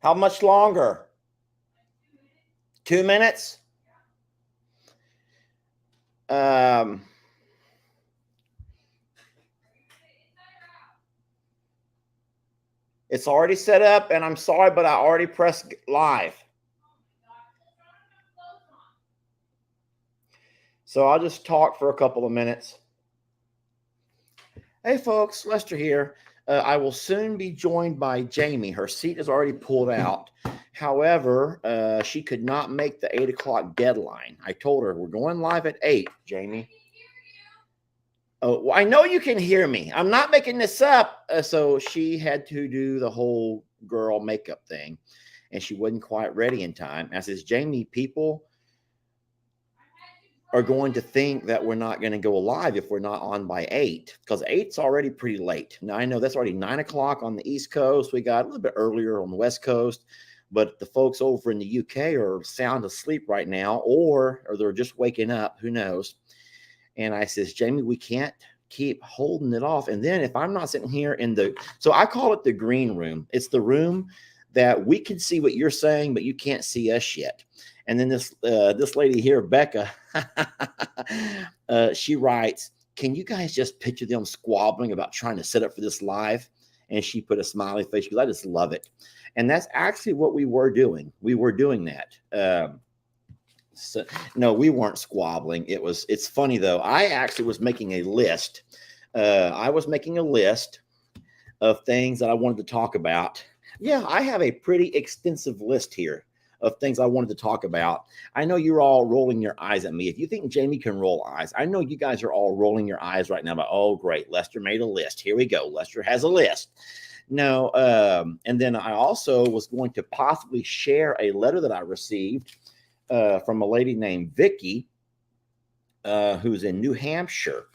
How much longer? 2 minutes? Um, it's already set up, and I'm sorry, but I already pressed live. So I'll just talk for a couple of minutes. Hey, folks, Lester here. I will soon be joined by Jami. Her seat is already pulled out. However, she could not make the 8 o'clock deadline. I told her we're going live at 8, Jami. Oh, well, I know you can hear me. I'm not making this up. So she had to do the whole girl makeup thing, and she wasn't quite ready in time. I says, Jami, people are going to think that we're not going to go live if we're not on by 8, because 8's already pretty late. Now, I know that's already 9 o'clock on the East Coast. We got a little bit earlier on the West Coast, but the folks over in the UK are sound asleep right now, or they're just waking up. Who knows? And I says, Jami, we can't keep holding it off. And then if I'm not sitting here so I call it the green room. It's the room that we can see what you're saying, but you can't see us yet. And then this lady here, Becca, she writes, can you guys just picture them squabbling about trying to set up for this live? And she put a smiley face because I just love it. And that's actually what we were doing. We were doing that. So, no, we weren't squabbling. It's funny though. I actually was making a list. I was making a list of things that I wanted to talk about. Yeah, I have a pretty extensive list here of things I wanted to talk about. I know you're all rolling your eyes at me. If you think Jami can roll eyes, I know you guys are all rolling your eyes right now. But oh, great, Lester made a list. Here we go. Lester has a list. No, and then I also was going to possibly share a letter that I received from a lady named Vicky, who's in New Hampshire.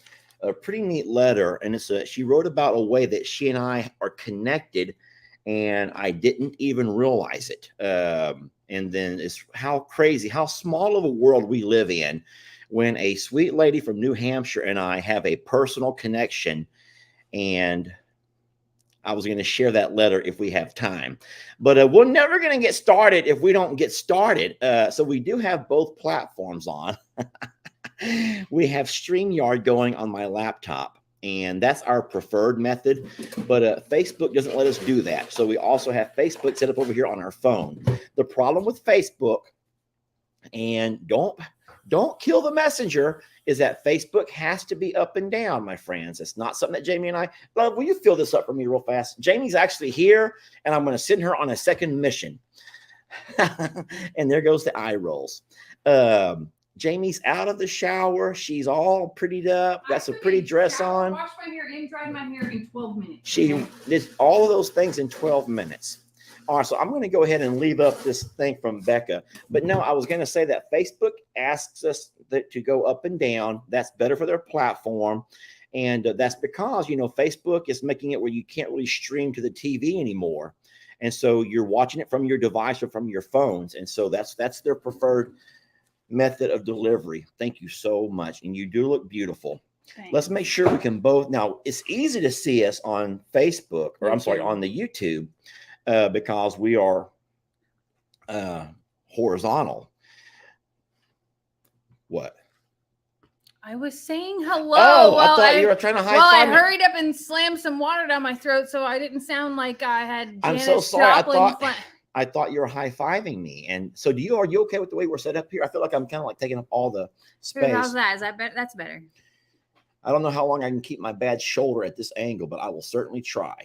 A pretty neat letter, and she wrote about a way that she and I are connected, and I didn't even realize it. And then it's how crazy, how small of a world we live in when a sweet lady from New Hampshire and I have a personal connection. And I was going to share that letter if we have time, but we're never going to get started if we don't get started. So we do have both platforms on. We have StreamYard going on my laptop, and that's our preferred method, but Facebook doesn't let us do that. So we also have Facebook set up over here on our phone. The problem with Facebook, and don't kill the messenger, is that Facebook has to be up and down, my friends. It's not something that Jami and I love. Will you fill this up for me real fast? Jami's actually here, and I'm going to send her on a second mission. And there goes the eye rolls. Jami's out of the shower. She's all prettied up. Got some pretty dress on. Washed my hair and dried my hair in 12 minutes. She did all of those things in 12 minutes. All right, so I'm going to go ahead and leave up this thing from Becca. But no, I was going to say that Facebook asks us to go up and down. That's better for their platform. And that's because, Facebook is making it where you can't really stream to the TV anymore. And so you're watching it from your device or from your phones. And so that's their preferred method of delivery. Thank you so much. And you do look beautiful. Thanks. Let's make sure we can both. Now, it's easy to see us on Facebook, or I'm sorry, on the YouTube, because we are horizontal. What? I was saying hello. Oh, I thought you were trying to high five me. I hurried up and slammed some water down my throat, so I didn't sound like I had Janis I'm so sorry. Joplin I thought you were high-fiving me. And so are you okay with the way we're set up here? I feel like I'm kind of like taking up all the space. How's that? Is that better? That's better. I don't know how long I can keep my bad shoulder at this angle, but I will certainly try.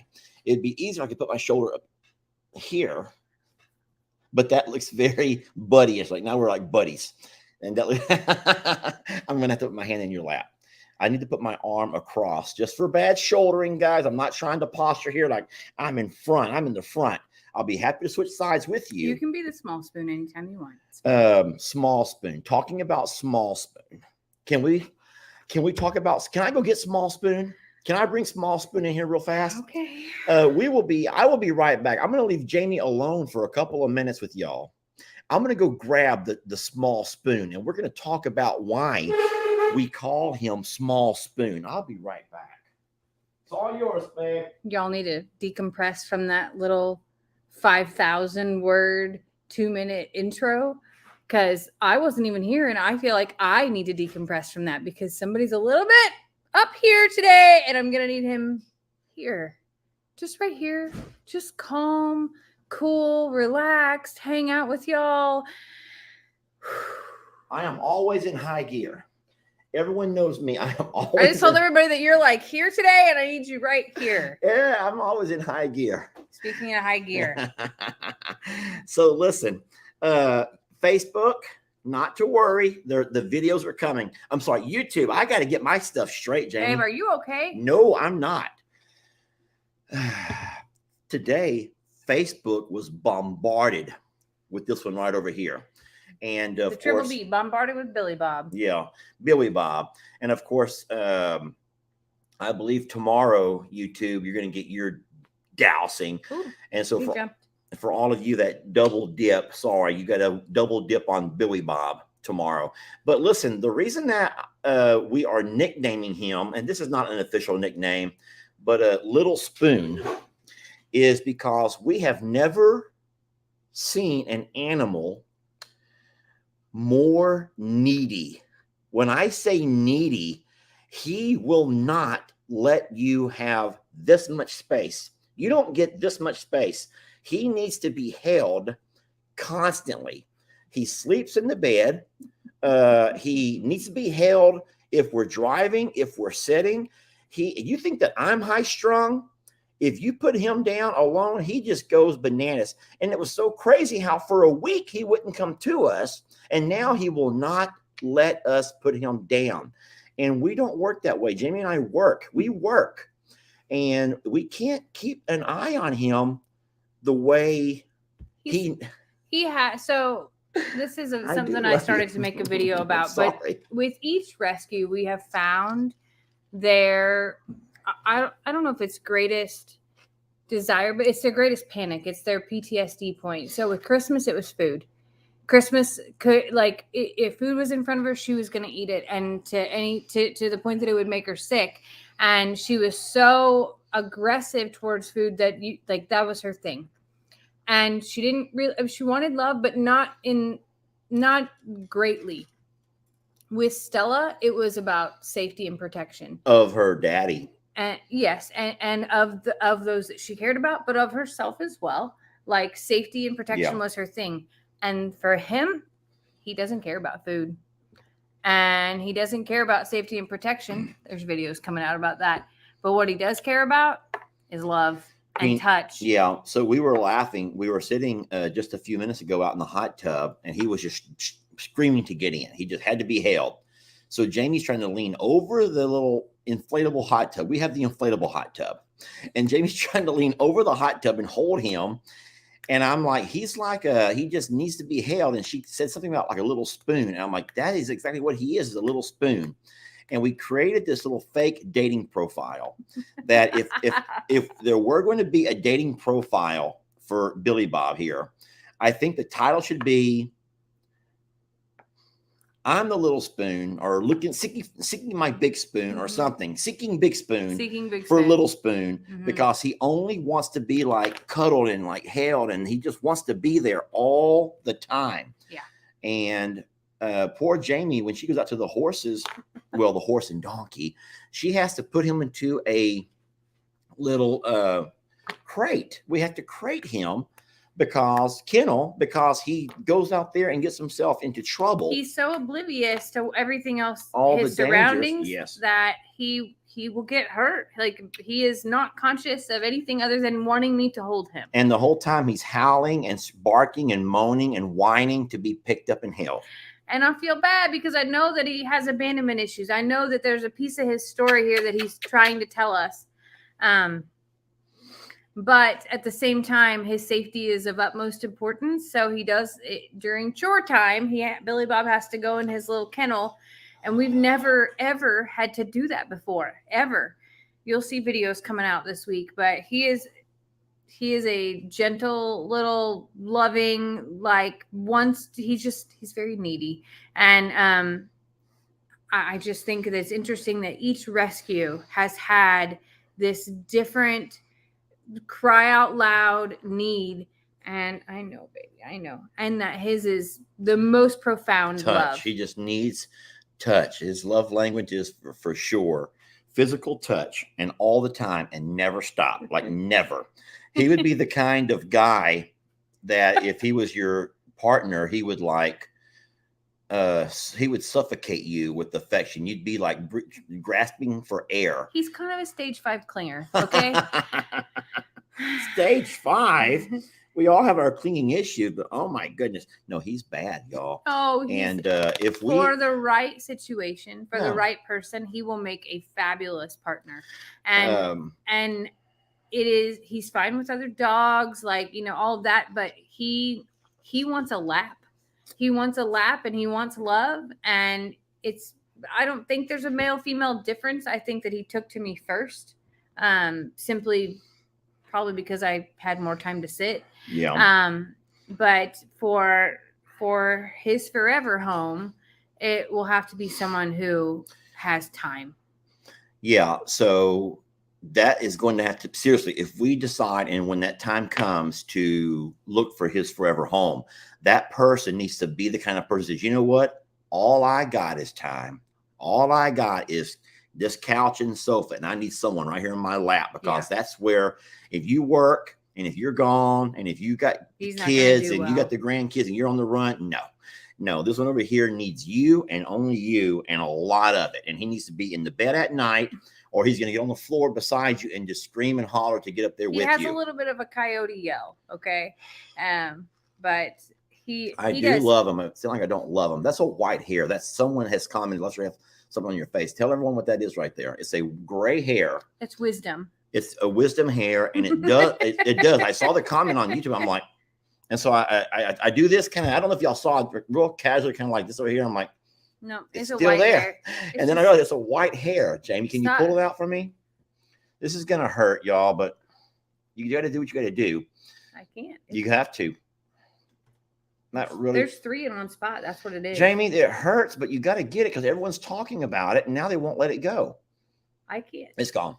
It'd be easier if I could put my shoulder up here, but that looks very buddy-ish. Like now we're like buddies. And that I'm going to have to put my hand in your lap. I need to put my arm across just for bad shouldering, guys. I'm not trying to posture here like I'm in front. I'm in the front. I'll be happy to switch sides with you. You can be the small spoon anytime you want. Small spoon. Talking about small spoon. Can we talk about, can I go get small spoon? Can I bring small spoon in here real fast? Okay. I will be right back. I'm going to leave Jami alone for a couple of minutes with y'all. I'm going to go grab the small spoon, and we're going to talk about why we call him Small Spoon. I'll be right back. It's all yours, babe. Y'all need to decompress from that little 5,000 word 2-minute intro because I wasn't even here, and I feel like I need to decompress from that because somebody's a little bit up here today, and I'm gonna need him here, just right here, just calm, cool, relaxed, hang out with y'all. I am always in high gear. Everyone knows me. I am always. I just told everybody that you're like here today, and I need you right here. Yeah, I'm always in high gear. Speaking of high gear. So listen, Facebook, not to worry. The videos are coming. I'm sorry, YouTube. I got to get my stuff straight, Jami. Dave, are you okay? No, I'm not. Today, Facebook was bombarded with this one right over here. And of the Triple course, B, bombarded with Billy Bob. Yeah, Billy Bob. And of course, I believe tomorrow, YouTube, you're going to get your dousing. Ooh, and so for all of you that double dip, sorry, you got to double dip on Billy Bob tomorrow. But listen, the reason that we are nicknaming him, and this is not an official nickname, but a Little Spoon, is because we have never seen an animal more needy. When I say needy, he will not let you have this much space. You don't get this much space. He needs to be held constantly. He sleeps in the bed. He needs to be held if we're driving, if we're sitting. You think that I'm high strung? If you put him down alone, he just goes bananas. And it was so crazy how for a week he wouldn't come to us. And now he will not let us put him down. And we don't work that way. Jami and I work. We work. And we can't keep an eye on him the way he has. So this is something I started to make a video about. But with each rescue, we have found their, I don't know if it's greatest desire, but it's their greatest panic. It's their PTSD point. So with Christmas, it was food. Christmas could, like, if food was in front of her, she was going to eat it, and to the point that it would make her sick. And she was so aggressive towards food that that was her thing. And she didn't really, she wanted love, but not greatly. With Stella, it was about safety and protection of her daddy. And yes, and of those that she cared about, but of herself as well. Like safety and protection was her thing. And for him, he doesn't care about food. And he doesn't care about safety and protection. There's videos coming out about that. But what he does care about is love and touch. Yeah. So we were laughing. We were sitting just a few minutes ago out in the hot tub, and he was just screaming to get in. He just had to be held. So Jami's trying to lean over the little inflatable hot tub. We have the inflatable hot tub. And Jami's trying to lean over the hot tub and hold him. And I'm like, he just needs to be held. And she said something about like a little spoon. And I'm like, that is exactly what he is a little spoon. And we created this little fake dating profile that if there were going to be a dating profile for Billy Bob here, I think the title should be, I'm the little spoon, or seeking my big spoon, or something. Seeking big spoon for little spoon, because he only wants to be like cuddled and like held, and he just wants to be there all the time. Yeah. And poor Jami, when she goes out to the horses, well, the horse and donkey, she has to put him into a little crate. We have to crate him. Because he goes out there and gets himself into trouble. He's so oblivious to everything else, all his the surroundings, yes, that he will get hurt. Like, he is not conscious of anything other than wanting me to hold him. And the whole time he's howling and barking and moaning and whining to be picked up and held. And I feel bad because I know that he has abandonment issues. I know that there's a piece of his story here that he's trying to tell us. But at the same time, his safety is of utmost importance. So he does during chore time. Billy Bob has to go in his little kennel, and we've never ever had to do that before, ever. You'll see videos coming out this week, but he is a gentle little loving, like he's very needy, and I just think that it's interesting that each rescue has had this different cry out loud need And I know, baby, I know. And that his is the most profound touch. love. He just needs touch. His love language is for sure physical touch, and all the time, and never stop, like never. He would be the kind of guy that if he was your partner, he would he would suffocate you with affection. You'd be like grasping for air. He's kind of a stage 5 clinger, okay? Stage 5. We all have our clinging issues, but oh my goodness, no, he's bad, y'all. Oh, and if we for the right situation, for the right person, he will make a fabulous partner. And he's fine with other dogs, like, you know, all of that, but he wants a lap. He wants a lap, and he wants love. And I don't think there's a male female difference. I think that he took to me first, simply probably because I had more time to sit. Yeah. But for his forever home, it will have to be someone who has time. Yeah. So that is going to have to, seriously, if we decide, and when that time comes to look for his forever home, that person needs to be the kind of person that, you know what? All I got is time. All I got is this couch and sofa, and I need someone right here in my lap, because that's where, if you work and if you're gone and if you got kids and you got the grandkids and you're on the run, no, this one over here needs you and only you, and a lot of it. And he needs to be in the bed at night, or he's going to get on the floor beside you and just scream and holler to get up there with you. He has a little bit of a coyote yell, okay? But I do love him. It sounds like I don't love him. That's a white hair. That's someone has commented, let's have something on your face. Tell everyone what that is right there. It's a gray hair. It's wisdom. It's a wisdom hair, and it does. It does. I saw the comment on YouTube. I'm like, and so I do this kind of. I don't know if y'all saw it, real casually, kind of like this over here. I'm like, no, it's still there. And then I realized it's a white hair. Jamie, can you pull it out for me? This is gonna hurt, y'all, but you got to do what you got to do. I can't. You have to. Not really. There's 3 in one spot. That's what it is. Jamie, it hurts, but you got to get it because everyone's talking about it, and now they won't let it go. I can't. It's gone.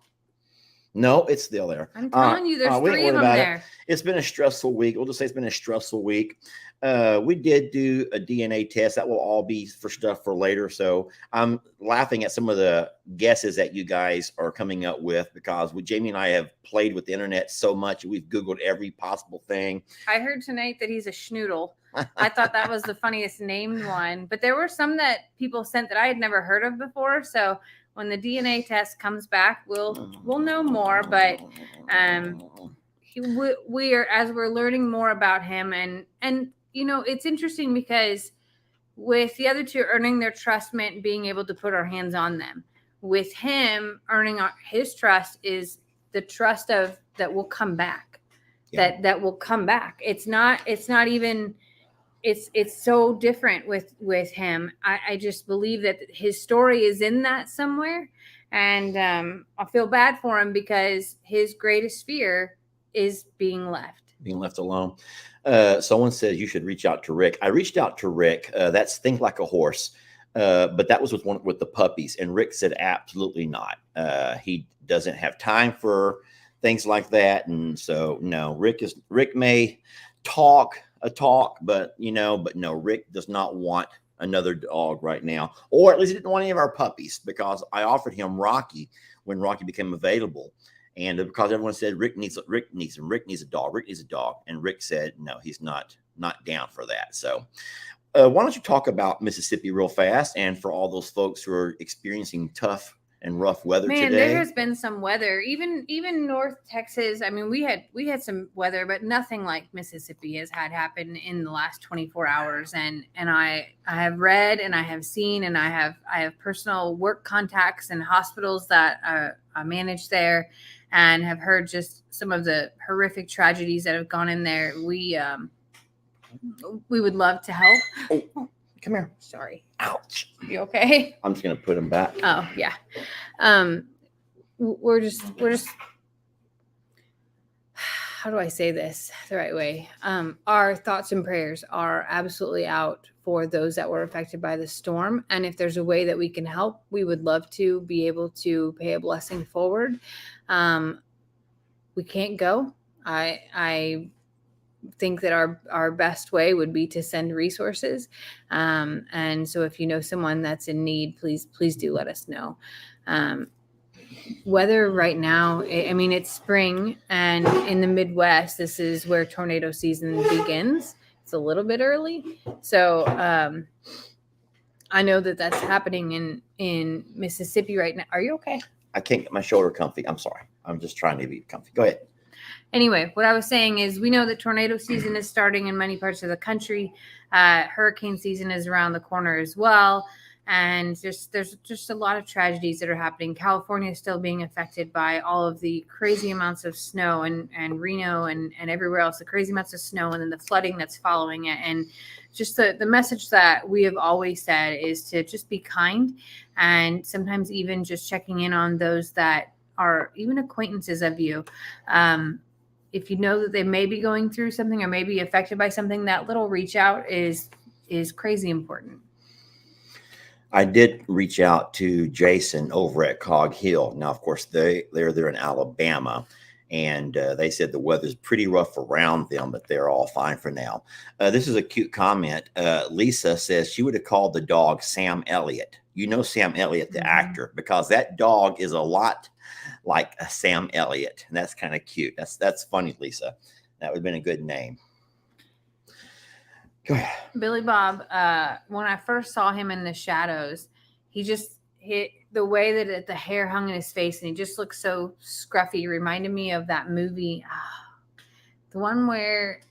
No, it's still there. I'm telling you, there's 3 of them there. It's been a stressful week. We'll just say it's been a stressful week. We did do a DNA test. That will all be for stuff for later. So I'm laughing at some of the guesses that you guys are coming up with, because Jamie and I have played with the internet so much. We've Googled every possible thing. I heard tonight that he's a schnoodle. I thought that was the funniest named one, but there were some that people sent that I had never heard of before. So when the DNA test comes back, we'll know more. But we are, as we're learning more about him, and you know, it's interesting because with the other 2 earning their trust meant being able to put our hands on them. With him, earning his trust is the trust of that will come back. Yeah. That will come back. It's not even. It's so different with him. I just believe that his story is in that somewhere, and I feel bad for him because his greatest fear is being left alone. Someone says you should reach out to Rick. I reached out to Rick. That's Think Like a Horse, but that was with the puppies, and Rick said absolutely not. He doesn't have time for things like that, and so no. Rick may talk, but no, Rick does not want another dog right now, or at least he didn't want any of our puppies, because I offered him Rocky when Rocky became available, and because everyone said Rick needs a dog, and Rick said no, he's not down for that. So why don't you talk about Mississippi real fast, and for all those folks who are experiencing tough and rough weather today. There has been some weather, even North Texas. I mean, we had some weather, but nothing like Mississippi has had happen in the last 24 hours. And I have read, and I have seen, and I have personal work contacts and hospitals that I manage there, and have heard just some of the horrific tragedies that have gone in there. We would love to help. Oh. Come here. Sorry. Ouch. You okay? I'm just going to put him back. Oh, yeah. We're just, how do I say this the right way? Our thoughts and prayers are absolutely out for those that were affected by the storm. And if there's a way that we can help, we would love to be able to pay a blessing forward. We can't go. I think that our best way would be to send resources. And so if you know someone that's in need, please do let us know. Weather right now, I mean, it's spring, and in the Midwest, this is where tornado season begins. It's a little bit early. So I know that that's happening in Mississippi right now. Are you okay? I can't get my shoulder comfy. I'm sorry. I'm just trying to be comfy. Go ahead. Anyway, what I was saying is we know that tornado season is starting in many parts of the country. Hurricane season is around the corner as well. And there's just a lot of tragedies that are happening. California is still being affected by all of the crazy amounts of snow, and Reno and everywhere else, the crazy amounts of snow, and then the flooding that's following it. And just the message that we have always said is to just be kind, and sometimes even just checking in on those that are even acquaintances of you. If you know that they may be going through something or may be affected by something, that little reach out is crazy important. I did reach out to Jason over at Cog Hill. Now, of course, they're in Alabama, and they said the weather's pretty rough around them, but they're all fine for now. This is a cute comment. Lisa says she would have called the dog Sam Elliott. You know Sam Elliott, the actor, because that dog is a lot like a Sam Elliott, and that's kind of cute. That's funny, Lisa. That would have been a good name. Go ahead. Billy Bob, when I first saw him in the shadows, he just hit the way that the hair hung in his face, and he just looked so scruffy. He reminded me of that movie, the one where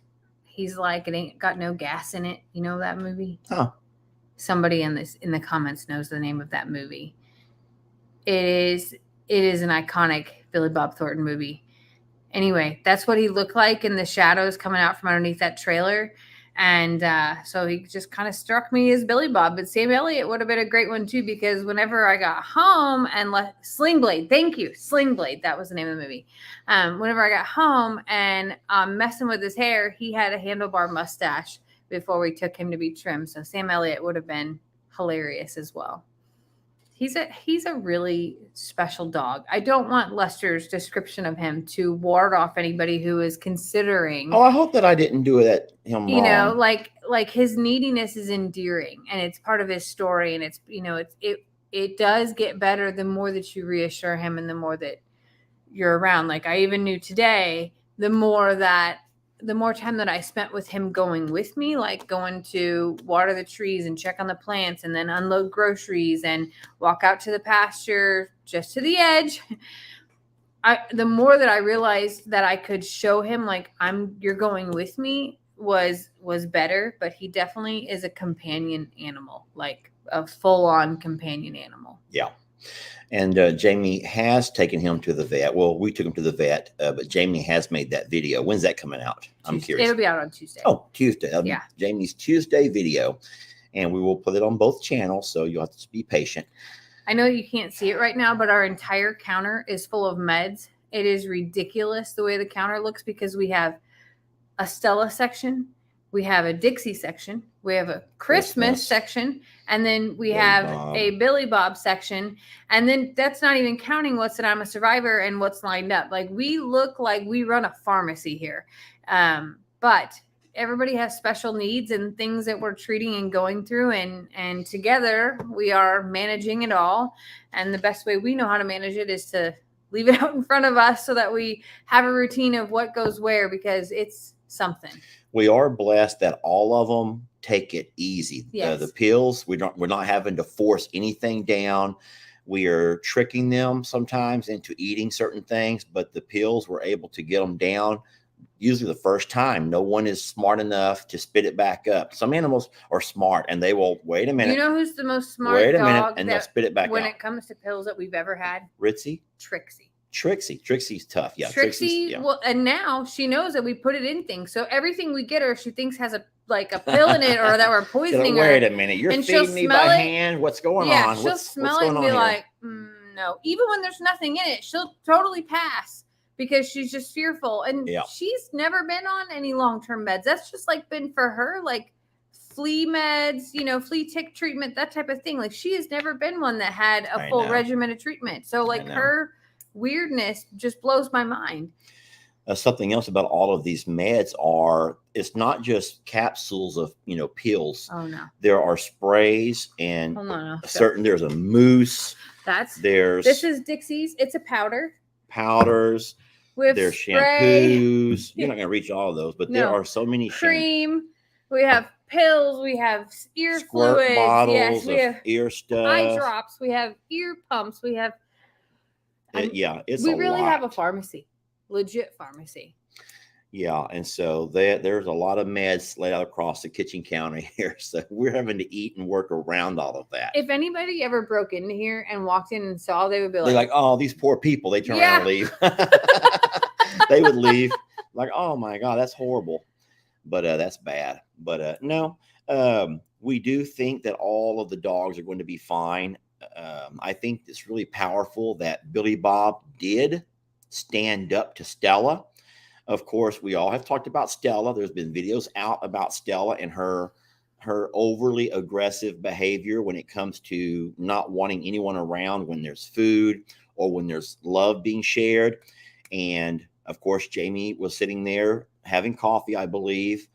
he's like, it ain't got no gas in it. You know that movie? Oh. Somebody in the comments knows the name of that movie. It is an iconic Billy Bob Thornton movie. Anyway, that's what he looked like in the shadows coming out from underneath that trailer. And so he just kind of struck me as Billy Bob. But Sam Elliott would have been a great one, too, because whenever I got home and Sling Blade, thank you, Sling Blade, that was the name of the movie. Whenever I got home and messing with his hair, he had a handlebar mustache before we took him to be trimmed. So Sam Elliott would have been hilarious as well. He's a really special dog. I don't want Lester's description of him to ward off anybody who is considering. Oh, I hope that I didn't do that him you wrong. Know, like his neediness is endearing, and it's part of his story, and it's it does get better the more that you reassure him and the more that you're around. Like I even knew today, the more time that I spent with him going with me, like going to water the trees and check on the plants and then unload groceries and walk out to the pasture just to the edge, the more that I realized that I could show him like you're going with me was better. But he definitely is a companion animal, like a full-on companion animal. Yeah. And Jami has taken him to the vet. Well, we took him to the vet, but Jami has made that video. When's that coming out? I'm curious. It'll be out on Tuesday. Oh, Tuesday. Yeah. Jami's Tuesday video. And we will put it on both channels, so you'll have to be patient. I know you can't see it right now, but our entire counter is full of meds. It is ridiculous the way the counter looks because we have a Stella section, we have a Dixie section, we have a Christmas section, and then we have a Billy Bob section. And then that's not even counting what's in I'm a Survivor and what's lined up. Like we look like we run a pharmacy here. But everybody has special needs and things that we're treating and going through. And together we are managing it all. And the best way we know how to manage it is to leave it out in front of us so that we have a routine of what goes where, because it's something. We are blessed that all of them take it easy. Yes. The pills, we're not having to force anything down. We are tricking them sometimes into eating certain things, but the pills, we're able to get them down usually the first time. No one is smart enough to spit it back up. Some animals are smart and they will wait a minute. You know who's the most smart wait a dog minute and they'll spit it back when out. it comes to pills that we've ever had? Ritzy? Trixie's tough. Yeah. Trixie. Well, and now she knows that we put it in things. So everything we get her, she thinks has a pill in it or that we're poisoning her. Wait a minute. You're feeding me by hand. What's going on? Yeah, she'll smell it and be like, no. Even when there's nothing in it, she'll totally pass because she's just fearful. And she's never been on any long-term meds. That's just been for her, flea meds, flea tick treatment, that type of thing. Like she has never been one that had a full regimen of treatment. So her weirdness just blows my mind. something else about all of these meds it's not just capsules of, pills. Oh no. There are sprays and Hold on, there's a mousse. This is Dixie's. It's a powders. There's shampoos. You're not going to reach all of those, but there are so many. Cream. We have pills. We have ear squirt fluids. Bottles yes, we have ear stuff. Eye drops. We have ear pumps. We have. We really have a pharmacy, legit pharmacy. Yeah, and so there's a lot of meds laid out across the kitchen counter here. So we're having to eat and work around all of that. If anybody ever broke into here and walked in and saw, they would be like, oh, these poor people. They turn around and leave. They would leave like, oh my God, that's horrible. But that's bad. But no, we do think that all of the dogs are going to be fine. I think it's really powerful that Billy Bob did stand up to Stella. Of course, we all have talked about Stella. There's been videos out about Stella and her overly aggressive behavior when it comes to not wanting anyone around when there's food or when there's love being shared. And of course, Jami was sitting there having coffee, I believe,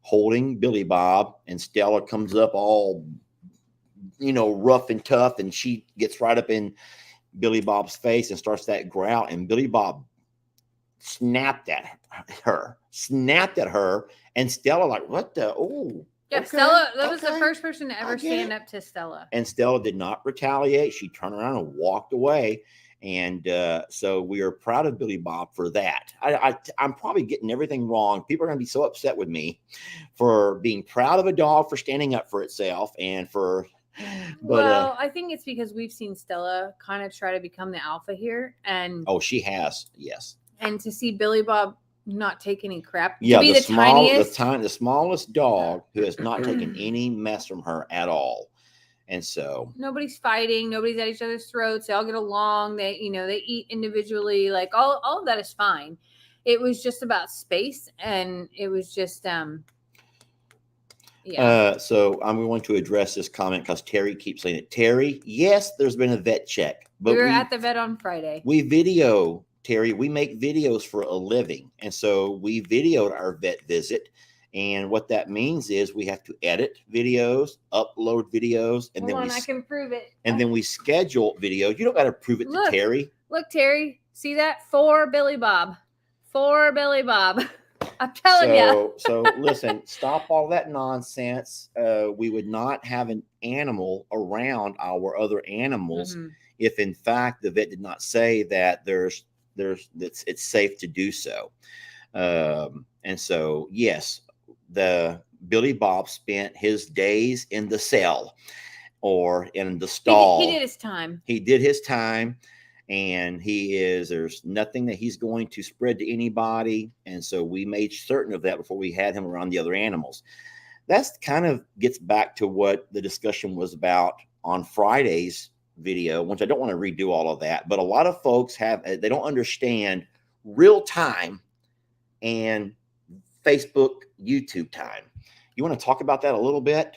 holding Billy Bob, and Stella comes up all, rough and tough, and she gets right up in Billy Bob's face and starts that growl, and Billy Bob snapped at her, and Stella like, what the, oh. Yeah, okay, Stella, that was the first person to ever stand up to Stella. And Stella did not retaliate. She turned around and walked away. And so we are proud of Billy Bob for that. I'm probably getting everything wrong. People are going to be so upset with me for being proud of a dog for standing up for itself and for. Well, I think it's because we've seen Stella kind of try to become the alpha here, and she has, yes. And to see Billy Bob not take any crap, yeah, to be the smallest dog who has not taken any mess from her at all. And so nobody's fighting, nobody's at each other's throats. They all get along. They eat individually. Like all of that is fine. It was just about space, and it was just yeah. So I'm going to address this comment because Terry keeps saying it. Terry, yes, there's been a vet check, but we were at the vet on Friday. Terry, we make videos for a living, and so we videoed our vet visit. And what that means is we have to edit videos, upload videos, and I can prove it. And then we schedule videos. You don't got to prove it to Terry. Look, Terry, see that? For Billy Bob. I'm telling you. So listen, stop all that nonsense. We would not have an animal around our other animals if, in fact, the vet did not say that it's safe to do so. And so, yes. The Billy Bob spent his days in the cell or in the stall. He did his time. He did his time, and there's nothing that he's going to spread to anybody. And so we made certain of that before we had him around the other animals. That's kind of gets back to what the discussion was about on Friday's video, which I don't want to redo all of that, but a lot of folks they don't understand real time and Facebook, YouTube time. You want to talk about that a little bit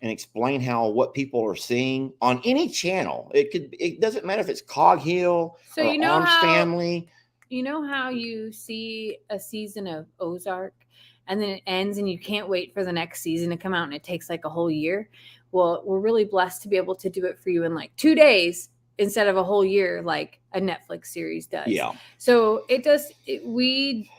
and explain what people are seeing on any channel? It doesn't matter if it's Cog Hill or Arms Family. You know how you see a season of Ozark and then it ends and you can't wait for the next season to come out and it takes like a whole year? Well, we're really blessed to be able to do it for you in like 2 days instead of a whole year like a Netflix series does. Yeah. So we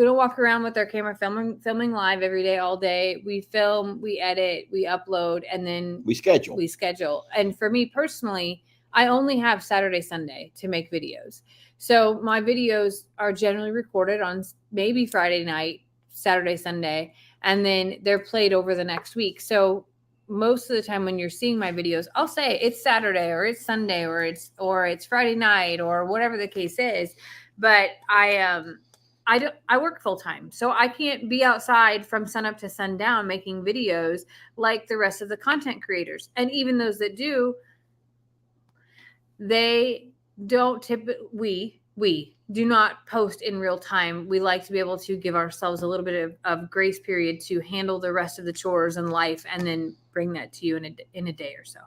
don't walk around with our camera filming live every day, all day. We film, we edit, we upload, and then we schedule. And for me personally, I only have Saturday, Sunday to make videos. So my videos are generally recorded on maybe Friday night, Saturday, Sunday, and then they're played over the next week. So most of the time when you're seeing my videos, I'll say it's Saturday or it's Sunday or it's Friday night or whatever the case is. But I work full time, so I can't be outside from sunup to sundown making videos like the rest of the content creators. And even those that do, they don't we do not post in real time. We like to be able to give ourselves a little bit of grace period to handle the rest of the chores and life, and then bring that to you in a day or so.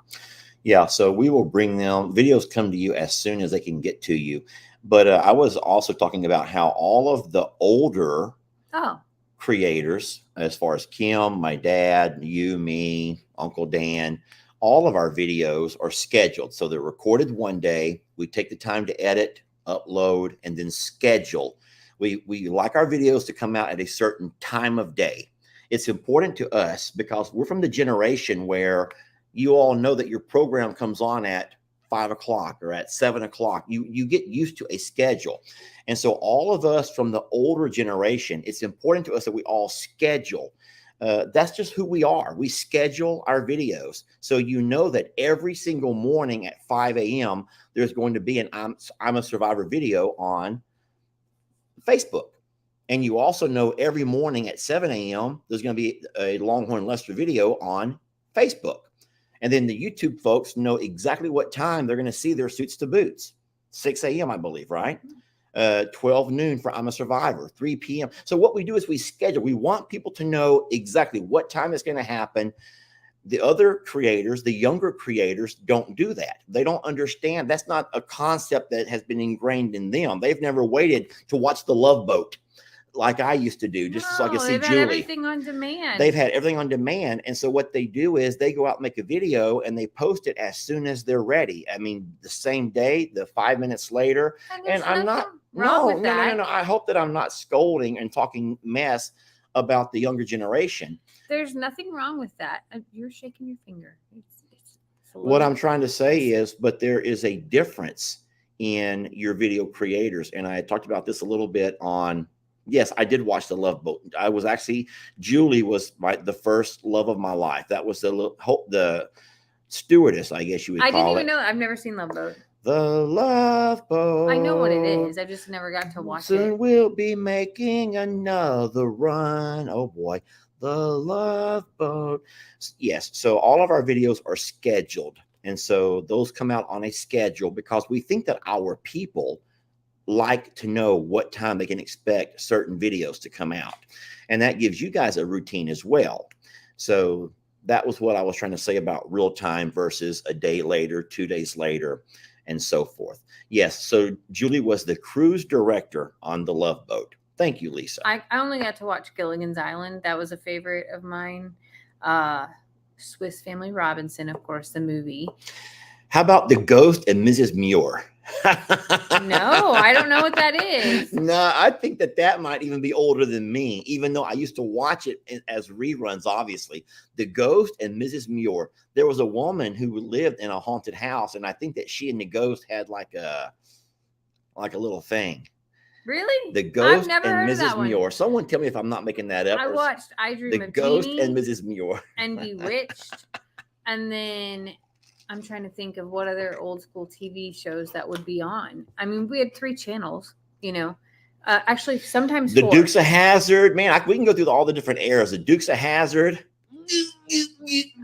Yeah, so we will bring them. Videos come to you as soon as they can get to you. But I was also talking about how all of the older Oh. creators, as far as Kim, my dad, you, me, Uncle Dan, all of our videos are scheduled. So they're recorded one day. We take the time to edit, upload, and then schedule. We like our videos to come out at a certain time of day. It's important to us because we're from the generation where you all know that your program comes on at 5 o'clock or at 7 o'clock. You get used to a schedule. And so all of us from the older generation, it's important to us that we all schedule. That's just who we are. We schedule our videos. So you know that every single morning at 5 a.m., there's going to be an I'm a Survivor video on Facebook. And you also know every morning at 7 a.m., there's going to be a Longhorn Lester video on Facebook. And then the YouTube folks know exactly what time they're going to see their Suits to Boots. 6 a.m., I believe, right? 12 noon for I'm a Survivor, 3 p.m. So what we do is we schedule. We want people to know exactly what time it's going to happen. The other creators, the younger creators, don't do that. They don't understand. That's not a concept that has been ingrained in them. They've never waited to watch The Love Boat like I used to do, just so I could see they've Julie. had everything on demand. They've had everything on demand. And so what they do is they go out and make a video and they post it as soon as they're ready. I mean, the same day, the 5 minutes later. And I'm not, no. I hope that I'm not scolding and talking mess about the younger generation. There's nothing wrong with that. You're shaking your finger. It's what I'm trying to say is, but there is a difference in your video creators. And I talked about this a little bit on, yes, I did watch The Love Boat. I was actually, Julie was the first love of my life. That was the stewardess, I guess you would call it. I didn't even know. I've never seen Love Boat. The Love Boat. I know what it is. I just never got to watch it. Soon we'll be making another run. Oh boy. The Love Boat. Yes. So all of our videos are scheduled. And so those come out on a schedule because we think that our people like to know what time they can expect certain videos to come out. And that gives you guys a routine as well. So that was what I was trying to say about real time versus a day later, 2 days later, and so forth. Yes. So Julie was the cruise director on The Love Boat. Thank you, Lisa. I only got to watch Gilligan's Island. That was a favorite of mine. Swiss Family Robinson, of course, the movie. How about The Ghost and Mrs. Muir? No, I don't know what that is. No, I think that might even be older than me, even though I used to watch it as reruns, obviously. The Ghost and Mrs. Muir. There was a woman who lived in a haunted house, and I think that she and the ghost had like a little thing. Really? The Ghost and Mrs. Muir. Someone tell me if I'm not making that up. I watched I Dream of Ghost Jami and Mrs. Muir. and Bewitched. And then I'm trying to think of what other old school TV shows that would be on. I mean, we had 3 channels, you know. Actually, sometimes The 4. Dukes of Hazzard. Man, we can go through all the different eras. The Dukes of Hazzard.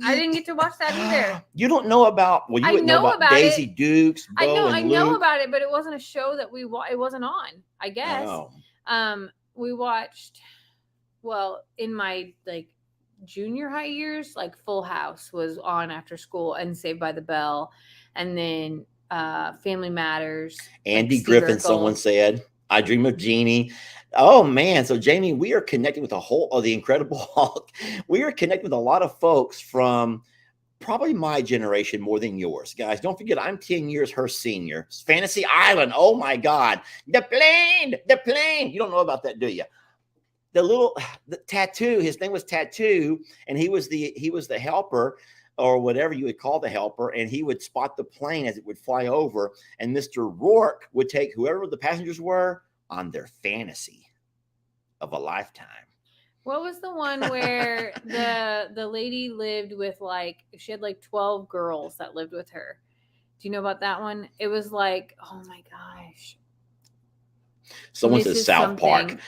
I didn't get to watch that either. You don't know about, well, you wouldn't know about Daisy Dukes, Bo I know about it, but it wasn't a show that it wasn't on, I guess. Oh. We watched, well, in my junior high years, like Full House was on after school, and Saved by the Bell, and then Family Matters. Andy Griffin, someone said. I Dream of Jeannie. Oh man, so Jamie, we are connecting with the Incredible Hulk. We are connecting with a lot of folks from probably my generation more than yours. Guys, don't forget, I'm 10 years her senior. Fantasy Island. Oh my God. The plane. You don't know about that, do you? The tattoo, his name was Tattoo, and he was the helper, or whatever you would call the helper, and he would spot the plane as it would fly over, and Mr. Rourke would take whoever the passengers were on their fantasy of a lifetime. What was the one where the lady lived with she had 12 girls that lived with her? Do you know about that one? It was oh my gosh. Someone says South Park.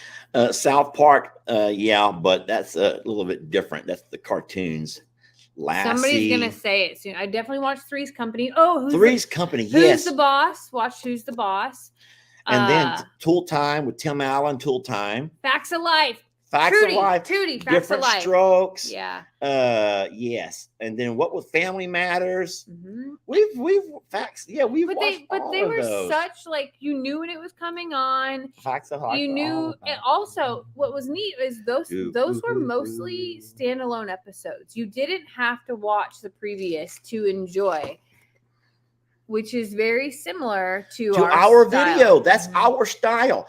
South Park, yeah, but that's a little bit different. That's the cartoons. Lassie. Somebody's gonna say it soon. I definitely watched Three's Company. Oh, Three's Company, yes. Who's the Boss? Watch Who's the Boss. And then Tool Time with Tim Allen, Tool Time. Facts of Life. Facts Trudy, of life. Trudy, facts Different of life. strokes. Yeah. Yes. And then what with Family Matters? Mm-hmm. We've facts. Yeah, we've watched But all they of were those. such like you knew when it was coming on. Facts of life. You knew, and also what was neat is those were mostly standalone episodes. You didn't have to watch the previous to enjoy, which is very similar to our style. video. That's our style.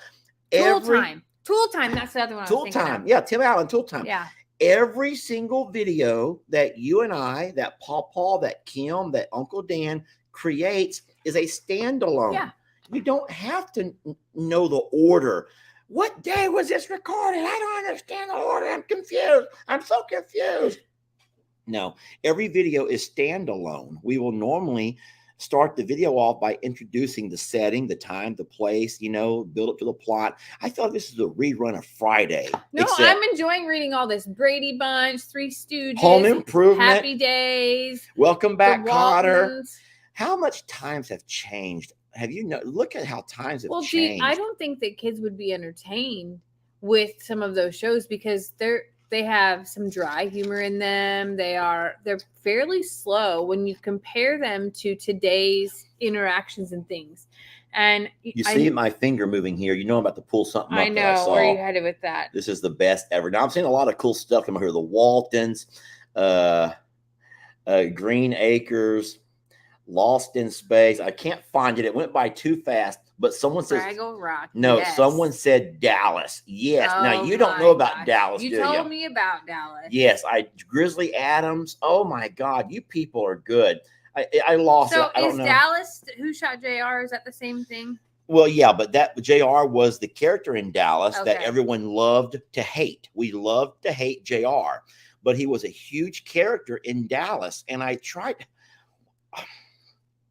Tool time. That's the other one. Tool time. Yeah, Tim Allen. Tool time. Yeah. Every single video that you and I, that Paw, that Kim, that Uncle Dan creates is a standalone. Yeah. You don't have to know the order. What day was this recorded? I don't understand the order. I'm confused. I'm so confused. No, every video is standalone. We will normally start the video off by introducing the setting, the time, the place, build up to the plot. I thought this is a rerun of Friday. No, I'm enjoying reading all this. Brady Bunch, Three Stooges, Home Improvement, Happy Days, Welcome Back, Kotter. How much times have changed? Have you look at how times have changed. I don't think that kids would be entertained with some of those shows because they have some dry humor in them. They're fairly slow when you compare them to today's interactions and things. And you see my finger moving here. You know I'm about to pull something up. I know where you headed with that. This is the best ever. Now I'm seeing a lot of cool stuff come here. The Waltons, Green Acres, Lost in Space. I can't find it. It went by too fast. But someone says Fraggle Rock. No, yes. Someone said Dallas. Yes. Now you don't know about Dallas, do you? You told me about Dallas. Yes, Grizzly Adams. Oh my God, you people are good. I lost it. I don't know. Dallas Who Shot JR? Is that the same thing? Well, yeah, but that JR was the character in Dallas that everyone loved to hate. We loved to hate JR, but he was a huge character in Dallas, and I tried.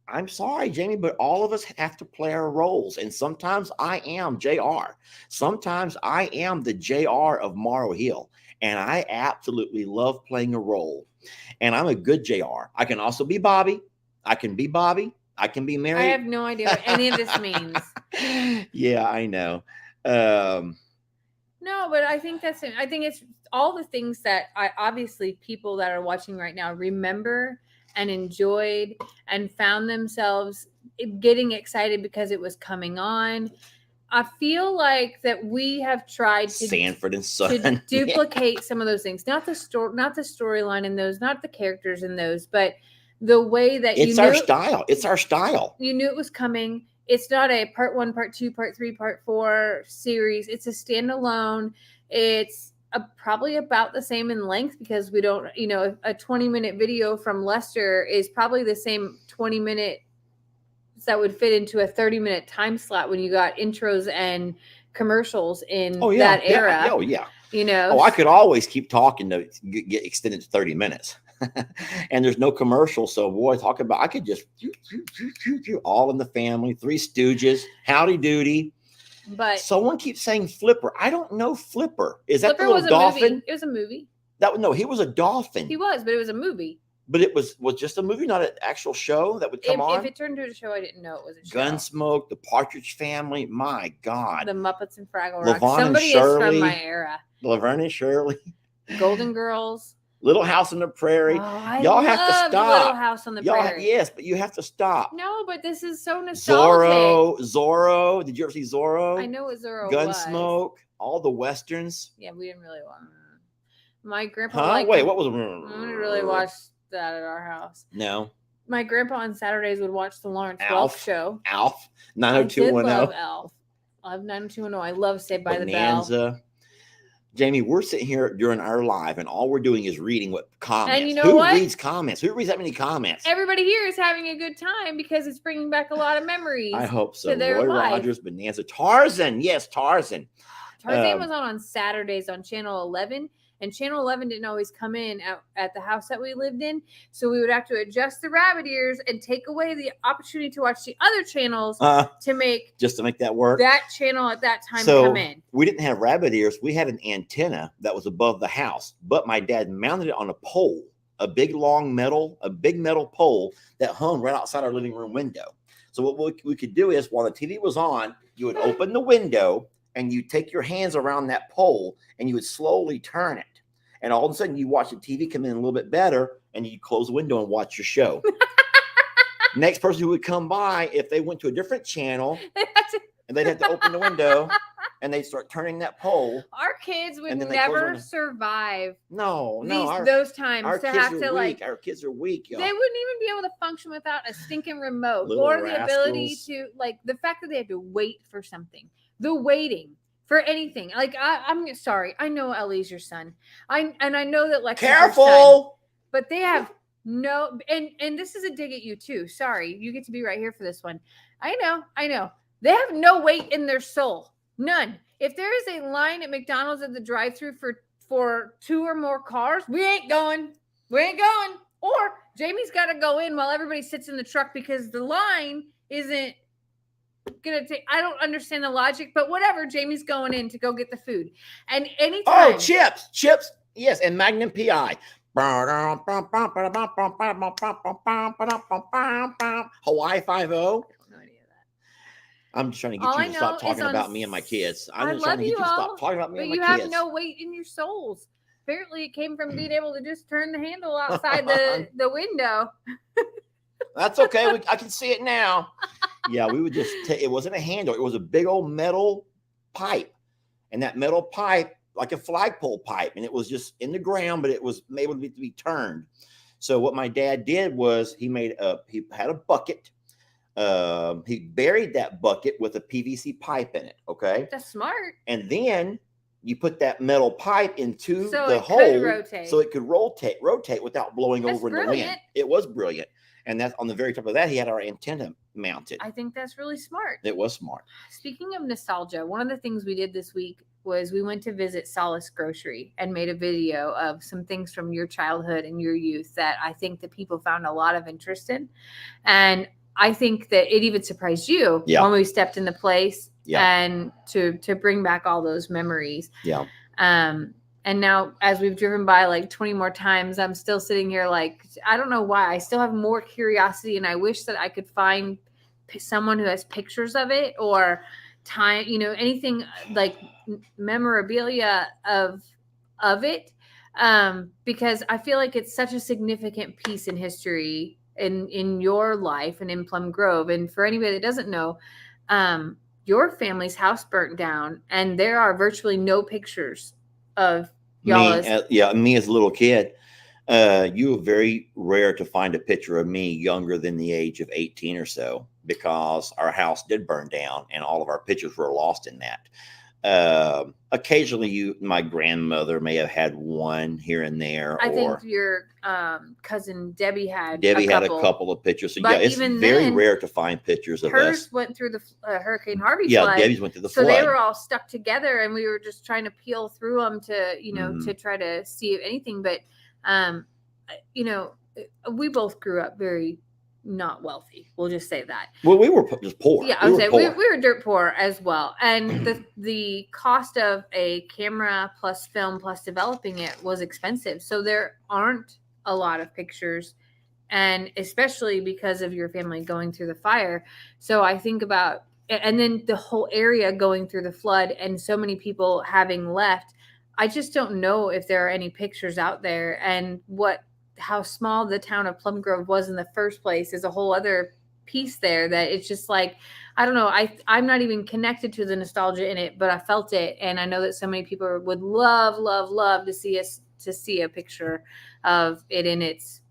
I'm sorry, Jamie, but all of us have to play our roles. And sometimes I am JR. Sometimes I am the JR of Morrow Hill. And I absolutely love playing a role. And I'm a good JR. I can also be Bobby. I can be Mary. I have no idea what any of this means. Yeah, I know. No, but I think it's all the things that obviously people that are watching right now remember and enjoyed and found themselves getting excited because it was coming on. I feel like that we have tried to Sanford and Son to duplicate some of those things, not the storyline in those, not the characters in those, but the way that it's our style. It's our style. You knew it was coming. It's not a part 1, part 2, part 3, part 4 series. It's a standalone. It's probably about the same in length because we don't, a 20-minute video from Lester is probably the same 20-minute that would fit into a 30-minute time slot when you got intros and commercials in that era. Oh, yeah. I could always keep talking to get extended to 30 minutes. And there's no commercial. So, boy, I could just All in the Family, Three Stooges, Howdy Doody. But someone keeps saying Flipper. I don't know Flipper. Is that Flipper the little dolphin? Movie. It was a movie. He was a dolphin. He was, but it was a movie. But it was just a movie, not an actual show that would come on. If it turned into a show, I didn't know it was a show. Gunsmoke, The Partridge Family. My God. The Muppets and Fraggle Rock. Somebody is from my era. Laverne and Shirley. Golden Girls. Little House on the Prairie. Oh, y'all have to stop. Little House on the Prairie. Yes, but you have to stop. No, but this is so nostalgic. Zorro. Did you ever see Zorro? I know what Zorro Gunsmoke. All the westerns. Yeah, we didn't really watch. My grandpa. Wait, what was? We didn't really watch that at our house. No. My grandpa on Saturdays would watch the Lawrence Welk show. Alf. 90210. I love Alf. I love 90210. I love Saved by the Bell. Jamie, we're sitting here during our live, and all we're doing is reading what comments. And you know Who what? reads comments? Who reads that many comments? Everybody here is having a good time because it's bringing back a lot of memories. I hope so. Roy Rogers, Bonanza, Tarzan. Yes, Tarzan. Tarzan was on Saturdays on Channel 11. And Channel 11 didn't always come in at the house that we lived in. So we would have to adjust the rabbit ears and take away the opportunity to watch the other channels to make that work. That channel at that time come in. We didn't have rabbit ears. We had an antenna that was above the house. But my dad mounted it on a pole, a big metal pole that hung right outside our living room window. So what we could do is while the TV was on, you would open the window and you take your hands around that pole and you would slowly turn it. And all of a sudden you watch the TV come in a little bit better and you close the window and watch your show. Next person who would come by, if they went to a different channel, and they'd have to open the window and they'd start turning that pole. Our kids would never survive. Those times our to kids have are to weak. like. Our kids are weak, y'all. They wouldn't even be able to function without a stinking remote Little or rascals. the ability to like the fact that they had to wait for something. The waiting for anything. Like I'm sorry. I know Ellie's your son. I know that Lexi's careful, your son, but they have no. And this is a dig at you too. Sorry, you get to be right here for this one. I know. They have no weight in their soul. None. If there is a line at McDonald's at the drive-thru for 2 or more cars, we ain't going. Or Jamie's got to go in while everybody sits in the truck because the line isn't gonna take. I don't understand the logic, but whatever. Jamie's going in to go get the food, and anytime. Oh, chips. Yes, and Magnum PI. Hawaii 5-0. I'm just trying to get you to stop talking about me and my kids. I'm just trying to get you to stop talking about me and my kids. But you have no weight in your souls. Apparently, it came from being able to just turn the handle outside the window. That's okay. I can see it now. Yeah, we would just it wasn't a handle. It was a big old metal pipe. And that metal pipe, like a flagpole pipe, and it was just in the ground, but it was able to be turned. So what my dad did was he had a bucket. He buried that bucket with a PVC pipe in it. Okay, that's smart. And then you put that metal pipe into the hole so it could rotate without blowing over in the wind. It was brilliant. And that's on the very top of that, he had our antenna mounted. I think that's really smart. It was smart. Speaking of nostalgia, one of the things we did this week was we went to visit Solace Grocery and made a video of some things from your childhood and your youth that I think that people found a lot of interest in. And I think that it even surprised you when we stepped in the place and to bring back all those memories. Yeah. And now as we've driven by like 20 more times, I'm still sitting here like, I don't know why. I still have more curiosity and I wish that I could find someone who has pictures of it or time, anything like memorabilia of it. Because I feel like it's such a significant piece in history in your life and in Plum Grove. And for anybody that doesn't know, your family's house burnt down and there are virtually no pictures of y'all. Me as a little kid. You were very rare to find a picture of me younger than the age of 18 or so because our house did burn down and all of our pictures were lost in that. Occasionally my grandmother may have had one here and there. I think your cousin Debbie had a couple of pictures. So it's very rare to find pictures of us. Hers went through the Hurricane Harvey flood. Yeah, Debbie's went through the flood. So they were all stuck together and we were just trying to peel through them to, to try to see if anything. But, we both grew up very not wealthy. We'll just say that. Well, we were just poor. Yeah, I would say we were dirt poor as well. And the cost of a camera plus film plus developing it was expensive. So there aren't a lot of pictures, and especially because of your family going through the fire. So I think about, and then the whole area going through the flood and so many people having left. I just don't know if there are any pictures out there, and how small the town of Plum Grove was in the first place is a whole other piece there that it's just like, I don't know. I'm not even connected to the nostalgia in it, but I felt it. And I know that so many people would love to see a picture of it in its.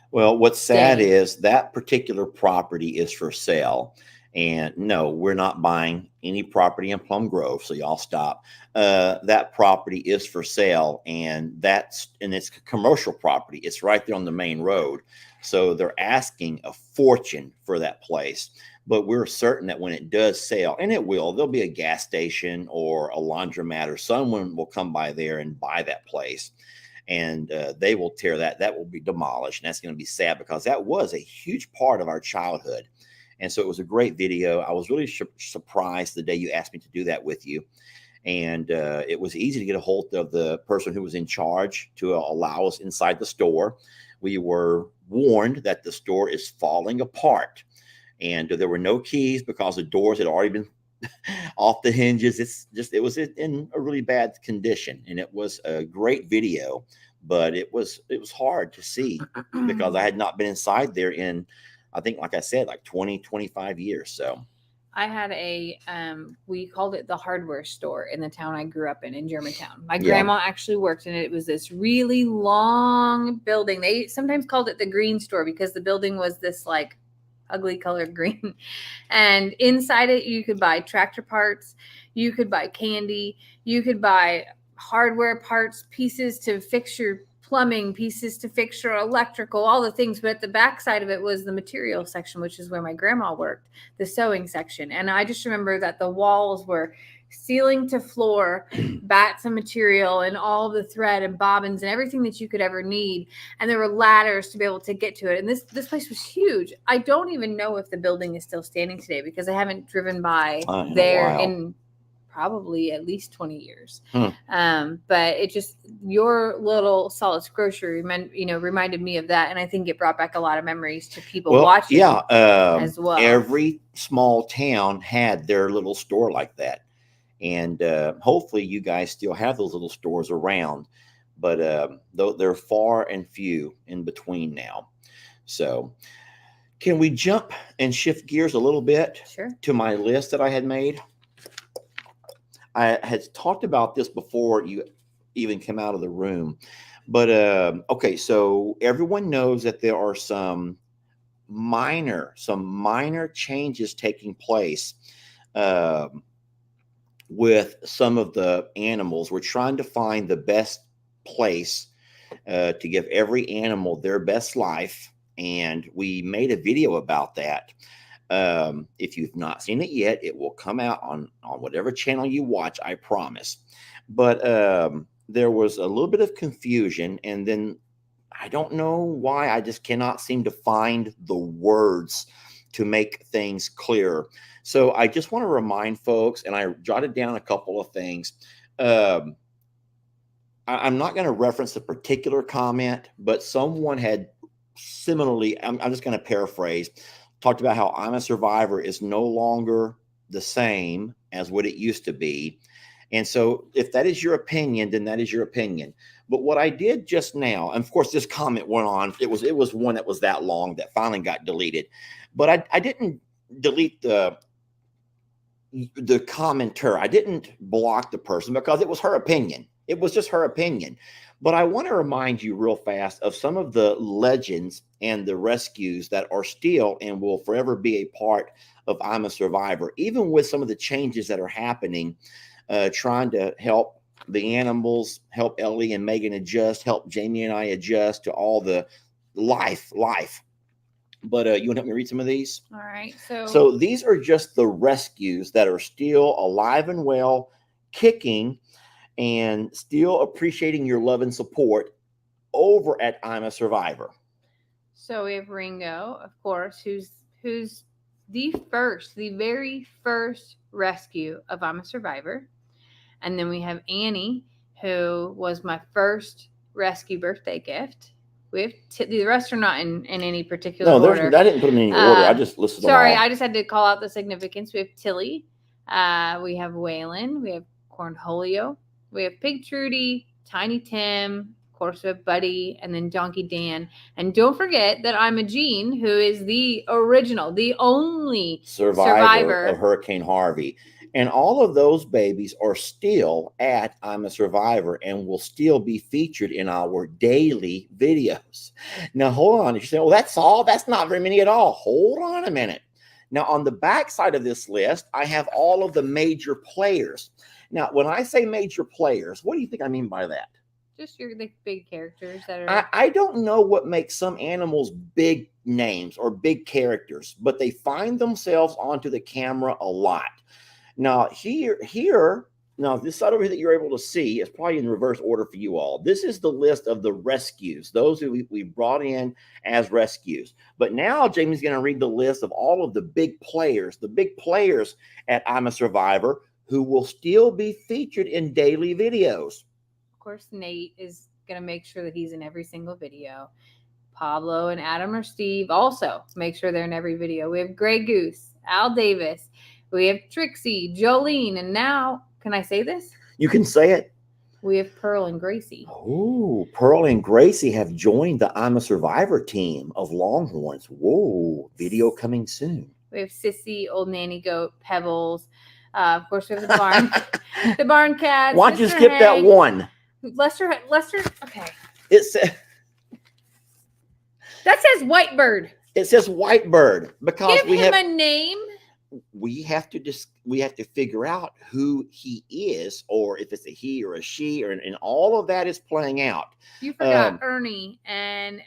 Well, what's sad is that particular property is for sale. And no, we're not buying any property in Plum Grove. So y'all stop. That property is for sale, and it's commercial property. It's right there on the main road. So they're asking a fortune for that place. But we're certain that when it does sell, and it will, there'll be a gas station or a laundromat or someone will come by there and buy that place. And they will tear that. That will be demolished. And that's going to be sad because that was a huge part of our childhood. And so it was a great video. I was really surprised the day you asked me to do that with you. And it was easy to get a hold of the person who was in charge to allow us inside the store. We were warned that the store is falling apart. And there were no keys because the doors had already been, off the hinges. It was in a really bad condition, and it was a great video, but it was hard to see because I had not been inside there in, I think, like I said, like 25 years. So I had we called it the hardware store in the town I grew up in Germantown. My grandma actually worked in it. It was this really long building. They sometimes called it the green store because the building was this like ugly colored green. And inside it, you could buy tractor parts, you could buy candy, you could buy hardware parts, pieces to fix your plumbing, pieces to fix your electrical, all the things. But at the back side of it was the material section, which is where my grandma worked, the sewing section. And I just remember that the walls were ceiling to floor, bats of material and all the thread and bobbins and everything that you could ever need. And there were ladders to be able to get to it. And this place was huge. I don't even know if the building is still standing today because I haven't driven by there in probably at least 20 years. But it just, your little Solace Grocery, reminded me of that. And I think it brought back a lot of memories to people watching as well. Every small town had their little store like that. And hopefully you guys still have those little stores around, but though they're far and few in between now. So can we jump and shift gears a little bit to my list that I had made? I had talked about this before you even came out of the room, but okay, so everyone knows that there are some minor changes taking place with some of the animals. We're trying to find the best place to give every animal their best life, and we made a video about that. If you've not seen it yet, it will come out on whatever channel you watch, I promise. But there was a little bit of confusion, and then I don't know why, I just cannot seem to find the words to make things clearer. So I just want to remind folks, and I jotted down a couple of things. I'm not going to reference a particular comment, but someone had similarly, I'm just going to paraphrase, talked about how I'm a Survivor is no longer the same as what it used to be. And so if that is your opinion, then that is your opinion. But what I did just now, and of course this comment went on, it was one that was that long that finally got deleted. But I didn't delete the commenter. I didn't block the person because it was her opinion. It was just her opinion. But I want to remind you real fast of some of the legends and the rescues that are still and will forever be a part of I'm a Survivor, even with some of the changes that are happening, trying to help the animals, help Ellie and Megan adjust, help Jamie and I adjust to all the life. But you want to help me read some of these? All right. So these are just the rescues that are still alive and well, kicking, and still appreciating your love and support over at I'm a Survivor. So we have Ringo, of course, who's the very first rescue of I'm a Survivor. And then we have Annie, who was my first rescue birthday gift. We have the rest are not in any particular order. I didn't put them in any order. I just listed them all. Sorry, I just had to call out the significance. We have Tilly. We have Waylon. We have Cornholio. We have Pig Trudy, Tiny Tim, of course we have Buddy, and then Donkey Dan. And don't forget that I'm a Jean, who is the original, the only survivor of Hurricane Harvey. And all of those babies are still at I'm a Survivor and will still be featured in our daily videos. Now, hold on. You say, well, that's all? That's not very many at all. Hold on a minute. Now, on the back side of this list, I have all of the major players. Now, when I say major players, what do you think I mean by that? Just the big characters that are... I don't know what makes some animals big names or big characters, but they find themselves onto the camera a lot. Now, now this side over here that you're able to see is probably in reverse order for you all. This is the list of the rescues, those who we brought in as rescues. But now Jamie's going to read the list of all of the big players at I'm a Survivor who will still be featured in daily videos. Of course, Nate is going to make sure that he's in every single video. Pablo and Adam or Steve also make sure they're in every video. We have Grey Goose, Al Davis, We have Trixie, Jolene, and now, can I say this? You can say it. We have Pearl and Gracie. Oh, Pearl and Gracie have joined the I'm a Survivor team of Longhorns. Whoa, video coming soon. We have Sissy, Old Nanny Goat, Pebbles. Of course, we have the barn, the barn cats. Why don't you skip that one? Lester. Okay. It says that says Whitebird. It says Whitebird because Give him a name. We have to figure out who he is, or if it's a he or a she, and all of that is playing out. You forgot Ernie and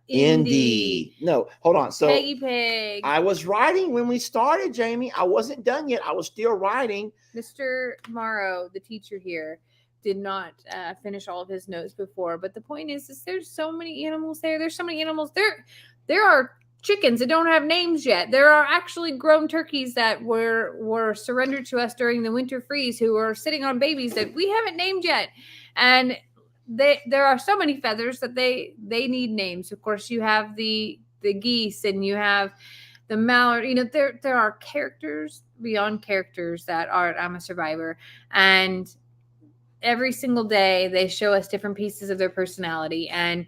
Indy. No, hold on. So Peggy Pig. I was writing when we started, Jamie. I wasn't done yet. I was still writing. Mr. Morrow, the teacher here, did not finish all of his notes before. But the point is there's so many animals there. There's so many animals there. There are chickens that don't have names yet. There are actually grown turkeys that were surrendered to us during the winter freeze who are sitting on babies that we haven't named yet. And there are so many feathers that they need names. Of course, you have the geese and you have the mallard. You know, there are characters beyond characters that are at I'm a Survivor. And every single day they show us different pieces of their personality, and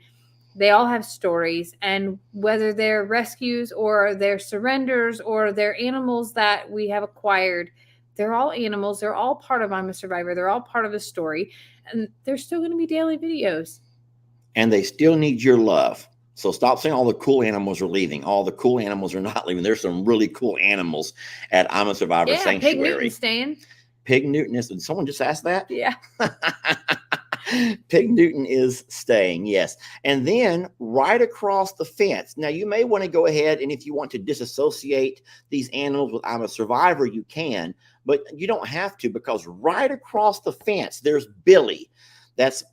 they all have stories, and whether they're rescues or they're surrenders or they're animals that we have acquired, they're all animals. They're all part of I'm a Survivor. They're all part of the story, and they're still going to be daily videos. And they still need your love. So stop saying all the cool animals are leaving. All the cool animals are not leaving. There's some really cool animals at I'm a Survivor Sanctuary. Pig Newton's staying. Pig Newton is. Did someone just ask that? Yeah. Pig Newton is staying, yes. And then right across the fence. Now, you may want to go ahead, and if you want to disassociate these animals with I'm a Survivor, you can, but you don't have to, because right across the fence, there's Billy. That's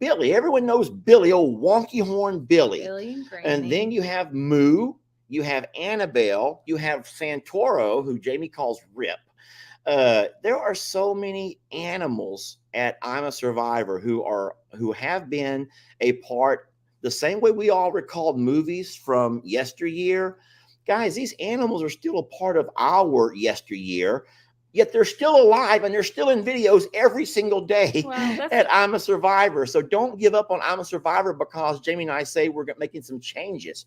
Billy. Everyone knows Billy, old wonky horn Billy. Billy and Granny. And then you have Moo, you have Annabelle, you have Santoro, who Jamie calls Rip. There are so many animals at I'm a Survivor who have been a part, the same way we all recalled movies from yesteryear. Guys, these animals are still a part of our yesteryear, yet they're still alive and they're still in videos every single day at I'm a Survivor. So don't give up on I'm a Survivor because Jamie and I say we're making some changes.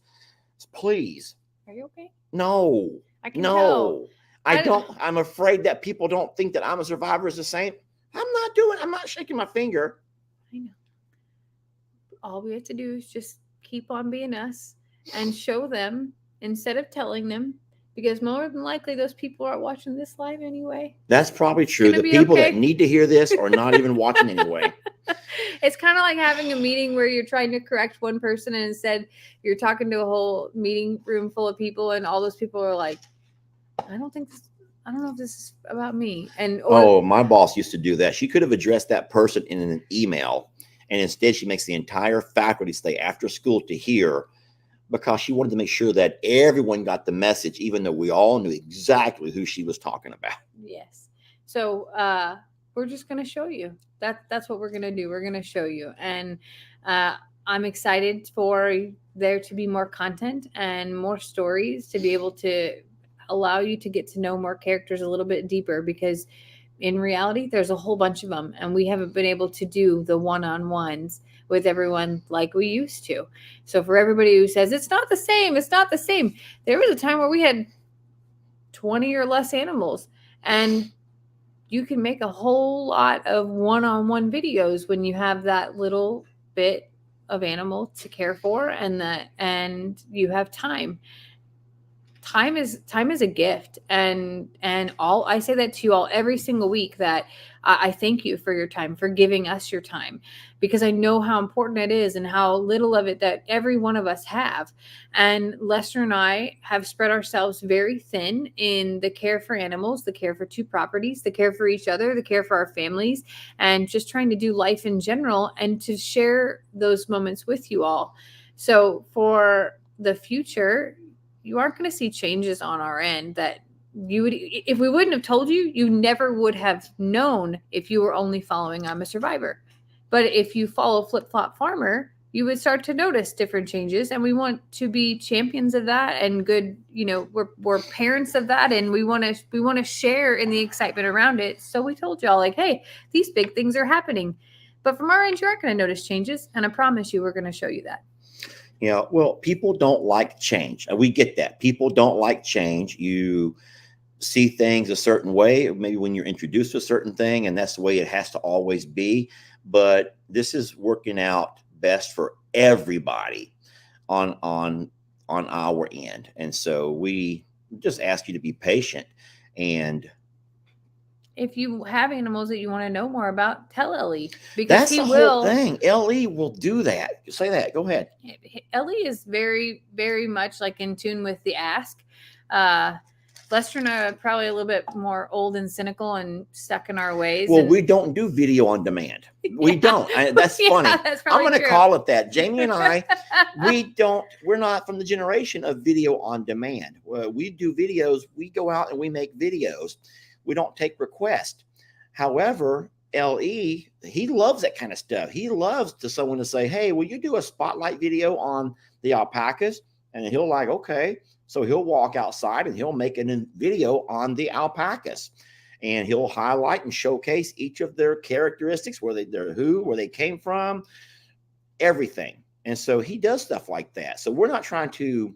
Please. Are you okay? No. I can tell. I'm afraid that people don't think that I'm a Survivor is the same. I'm not shaking my finger. I know. All we have to do is just keep on being us and show them instead of telling them, because more than likely those people aren't watching this live anyway. That's probably true. The people that need to hear this are not even watching anyway. It's kind of like having a meeting where you're trying to correct one person, and instead you're talking to a whole meeting room full of people, and all those people are like, I don't know if this is about me. My boss used to do that. She could have addressed that person in an email, and instead she makes the entire faculty stay after school to hear, because she wanted to make sure that everyone got the message, even though we all knew exactly who she was talking about. Yes. So we're just going to show you. That's what we're going to do. We're going to show you. And I'm excited for there to be more content and more stories to be able to allow you to get to know more characters a little bit deeper, because in reality, there's a whole bunch of them, and we haven't been able to do the one-on-ones with everyone like we used to. So for everybody who says it's not the same, there was a time where we had 20 or less animals, and you can make a whole lot of one-on-one videos when you have that little bit of animal to care for, and you have time. Time is a gift, and I say that to you all every single week, that I thank you for your time, for giving us your time, because I know how important it is and how little of it that every one of us have. And Lester and I have spread ourselves very thin in the care for animals, the care for two properties, the care for each other, the care for our families, and just trying to do life in general and to share those moments with you all. So for the future, you aren't going to see changes on our end that you would, if we wouldn't have told you, you never would have known if you were only following I'm a Survivor. But if you follow Flip Flop Farmer, you would start to notice different changes, and we want to be champions of that and good, we're parents of that, and we want to share in the excitement around it. So we told y'all, like, hey, these big things are happening, but from our end, you aren't going to notice changes, and I promise you we're going to show you that. Yeah, well, people don't like change. We get that. People don't like change. You see things a certain way, maybe when you're introduced to a certain thing, and that's the way it has to always be. But this is working out best for everybody on our end. And so we just ask you to be patient. And if you have animals that you want to know more about, tell Ellie, because that's the whole thing. Ellie will do that. Say that. Go ahead. Ellie is very, very much like in tune with the ask. Lester and I are probably a little bit more old and cynical and stuck in our ways. Well, we don't do video on demand. We don't. That's funny. That's I'm going to call it that. Jami and I, we're not from the generation of video on demand. We do videos. We go out and we make videos. We don't take requests. However, LE, he loves that kind of stuff. He loves someone to say, hey, will you do a spotlight video on the alpacas? And he'll like, okay. So he'll walk outside and he'll make a video on the alpacas, and he'll highlight and showcase each of their characteristics, where they came from, everything. And so he does stuff like that. So we're not trying to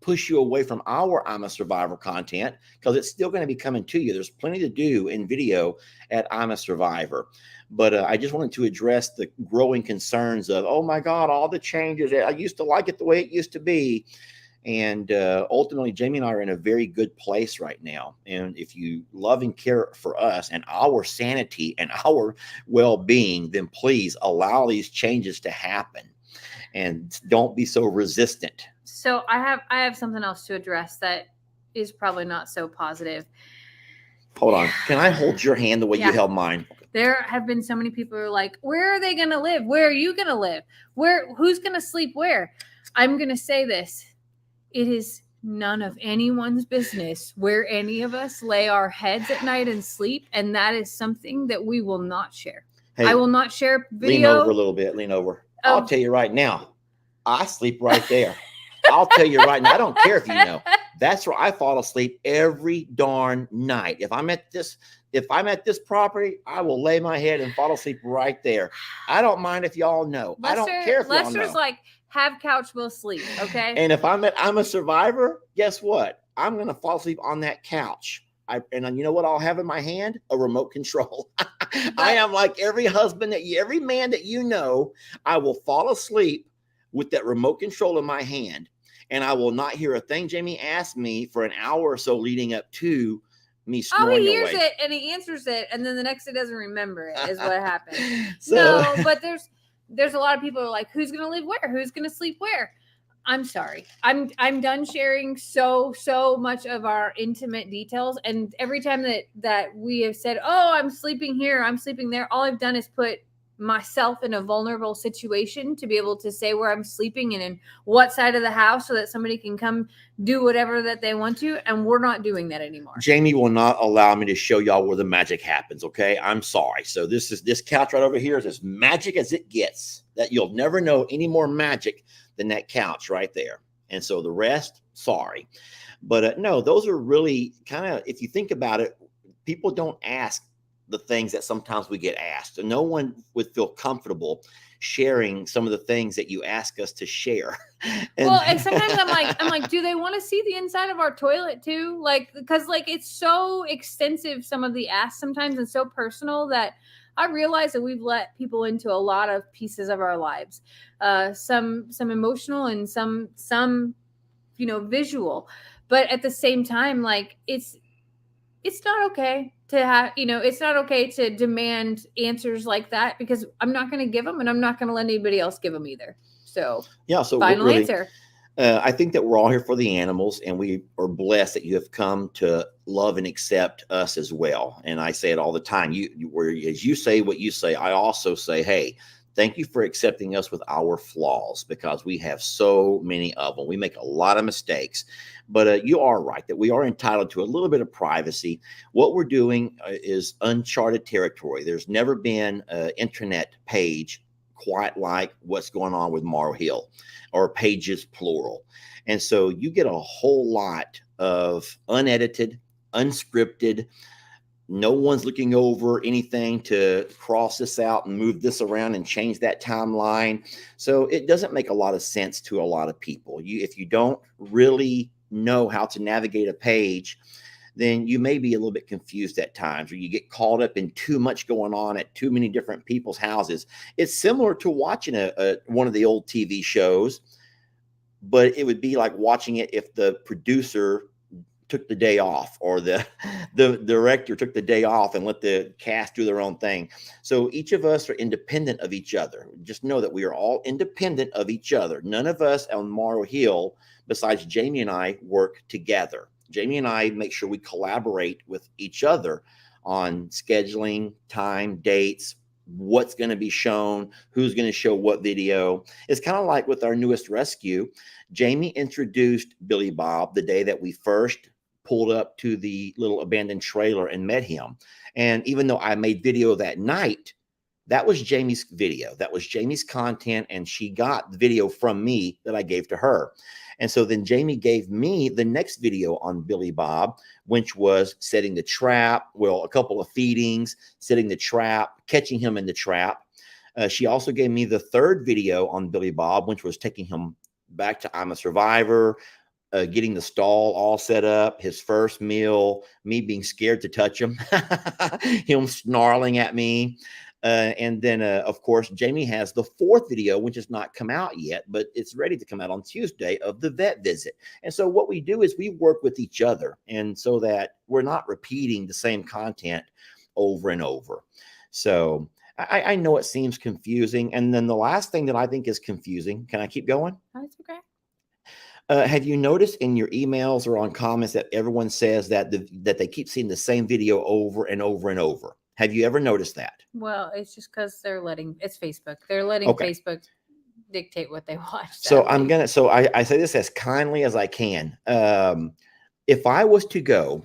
push you away from our I'm a Survivor content, because it's still going to be coming to you. There's plenty to do in video at I'm a Survivor. But I just wanted to address the growing concerns of, oh my God, all the changes. I used to like it the way it used to be. And ultimately, Jami and I are in a very good place right now. And if you love and care for us and our sanity and our well-being, then please allow these changes to happen and don't be so resistant. So I have something else to address that is probably not so positive. Hold on. Can I hold your hand the way you held mine? There have been so many people who are like, where are they going to live? Where are you going to live? Who's going to sleep where? I'm going to say this. It is none of anyone's business where any of us lay our heads at night and sleep. And that is something that we will not share. Hey, I will not share video. Lean over a little bit. Lean over. I'll tell you right now, I sleep right there. I'll tell you right now, I don't care if you know. That's where I fall asleep every darn night. If I'm at this property, I will lay my head and fall asleep right there. I don't mind if y'all know. I don't care if y'all know. Lester's like, have couch, we'll sleep, okay? And if I'm a Survivor, guess what? I'm going to fall asleep on that couch. And you know what I'll have in my hand? A remote control. I am like every man that you know, I will fall asleep with that remote control in my hand. And I will not hear a thing Jami asked me for an hour or so leading up to me snoring away. He hears it and he answers it, and then the next day doesn't remember it, is what happened. No, but there's a lot of people who are like, who's going to live where? Who's going to sleep where? I'm sorry. I'm done sharing so much of our intimate details. And every time that we have said, oh, I'm sleeping here, I'm sleeping there, all I've done is put myself in a vulnerable situation to be able to say where I'm sleeping and in what side of the house, so that somebody can come do whatever that they want to. And we're not doing that anymore. Jami will not allow me to show y'all where the magic happens. Okay. I'm sorry. So this couch right over here is as magic as it gets. That you'll never know any more magic than that couch right there. And so the rest, sorry. But no, those are really kind of, if you think about it, people don't ask the things that sometimes we get asked. And no one would feel comfortable sharing some of the things that you ask us to share. And sometimes I'm like, do they want to see the inside of our toilet too? Like, because like it's so extensive, some of the asks sometimes, and so personal, that I realize that we've let people into a lot of pieces of our lives, some emotional and some visual. But at the same time, like it's not okay to have, it's not okay to demand answers like that, because I'm not going to give them, and I'm not going to let anybody else give them either. So final answer. I think that we're all here for the animals, and we are blessed that you have come to love and accept us as well. And I say it all the time. As you say what you say, I also say, hey, thank you for accepting us with our flaws, because we have so many of them. We make a lot of mistakes. But you are right that we are entitled to a little bit of privacy. What we're doing is uncharted territory. There's never been an internet page quite like what's going on with Morrow Hill or Pages plural. And so you get a whole lot of unedited, unscripted. No one's looking over anything to cross this out and move this around and change that timeline. So it doesn't make a lot of sense to a lot of people. If you don't really know how to navigate a page, then you may be a little bit confused at times, or you get caught up in too much going on at too many different people's houses. It's similar to watching one of the old TV shows, but it would be like watching it if the producer took the day off, or the director took the day off and let the cast do their own thing. So each of us are independent of each other. Just know that we are all independent of each other. None of us on Morrow Hill, besides Jami and I, work together. Jami and I make sure we collaborate with each other on scheduling, time, dates, what's going to be shown, who's going to show what video. It's kind of like with our newest rescue. Jami introduced Billy Bob the day that we first pulled up to the little abandoned trailer and met him. And even though I made video that night, that was Jami's video. That was Jami's content, and she got the video from me that I gave to her. And so then Jami gave me the next video on Billy Bob, which was setting the trap, well, a couple of feedings, setting the trap, catching him in the trap. She also gave me the third video on Billy Bob, which was taking him back to I'm a Survivor, getting the stall all set up, his first meal, me being scared to touch him, him snarling at me. And then, of course, Jami has the fourth video, which has not come out yet, but it's ready to come out on Tuesday, of the vet visit. And so what we do is we work with each other, and so that we're not repeating the same content over and over. So I know it seems confusing. And then the last thing that I think is confusing, can I keep going? That's okay. Have you noticed in your emails or on comments that everyone says that that they keep seeing the same video over and over and over? Have you ever noticed that? Well, it's just because it's Facebook. They're letting Facebook dictate what they watch. Sadly. So I say this as kindly as I can. If I was to go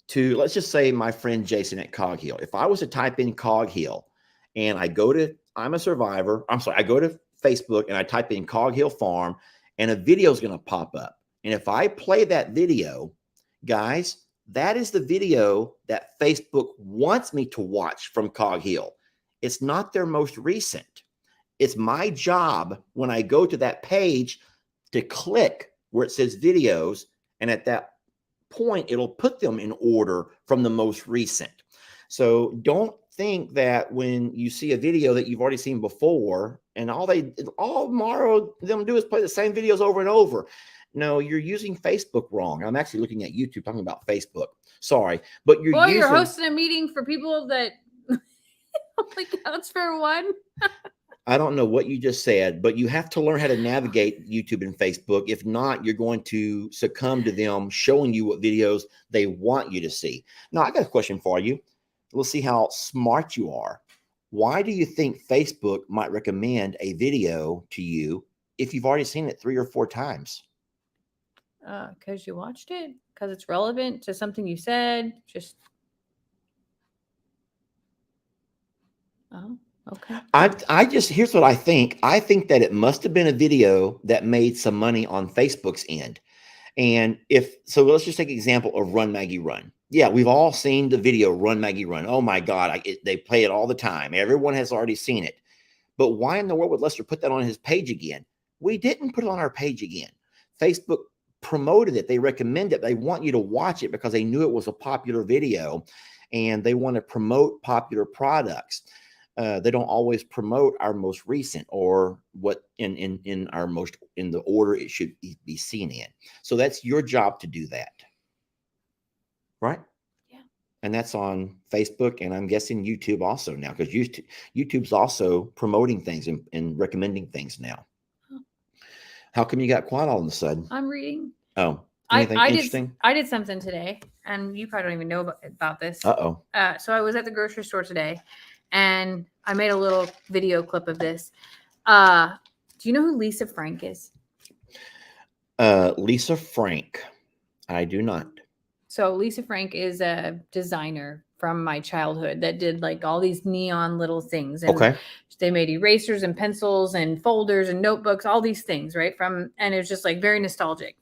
to, let's just say my friend Jason at Cog Hill, if I was to type in Cog Hill and I go to I'm a Survivor, I go to Facebook and I type in Cog Hill Farm, and a video is going to pop up. And if I play that video, guys, that is the video that Facebook wants me to watch from Cog Hill. It's not their most recent. It's my job when I go to that page to click where it says videos, and at that point, it'll put them in order from the most recent. So don't think that when you see a video that you've already seen before, and all Morrow them do is play the same videos over and over. No, you're using Facebook wrong. I'm actually looking at YouTube talking about Facebook. Sorry, but you're hosting a meeting for people that only counts for one. I don't know what you just said, but you have to learn how to navigate YouTube and Facebook. If not, you're going to succumb to them showing you what videos they want you to see. Now, I got a question for you. Let's see how smart you are. Why do you think Facebook might recommend a video to you if you've already seen it 3 or 4 times? Because you watched it, because it's relevant to something you said. Okay. Here's what I think. I think that it must have been a video that made some money on Facebook's end. And so let's just take an example of Run Maggie Run. Yeah, we've all seen the video Run Maggie Run. Oh my God, they play it all the time. Everyone has already seen it. But why in the world would Lester put that on his page again? We didn't put it on our page again. Facebook promoted it. They recommend it. They want you to watch it because they knew it was a popular video, and they want to promote popular products. They don't always promote our most recent or what in the order it should be seen in. So that's your job to do that. Right? Yeah. And that's on Facebook, and I'm guessing YouTube also now, because YouTube's also promoting things and recommending things now. Huh. How come you got quiet all of a sudden? I'm reading. Oh, anything interesting? I did something today, and you probably don't even know about this. Uh-oh. So I was at the grocery store today, and I made a little video clip of this. Do you know who Lisa Frank is? Lisa Frank. I do not. So Lisa Frank is a designer from my childhood that did like all these neon little things. And Okay. they made erasers and pencils and folders and notebooks, all these things, right? And it was just like very nostalgic.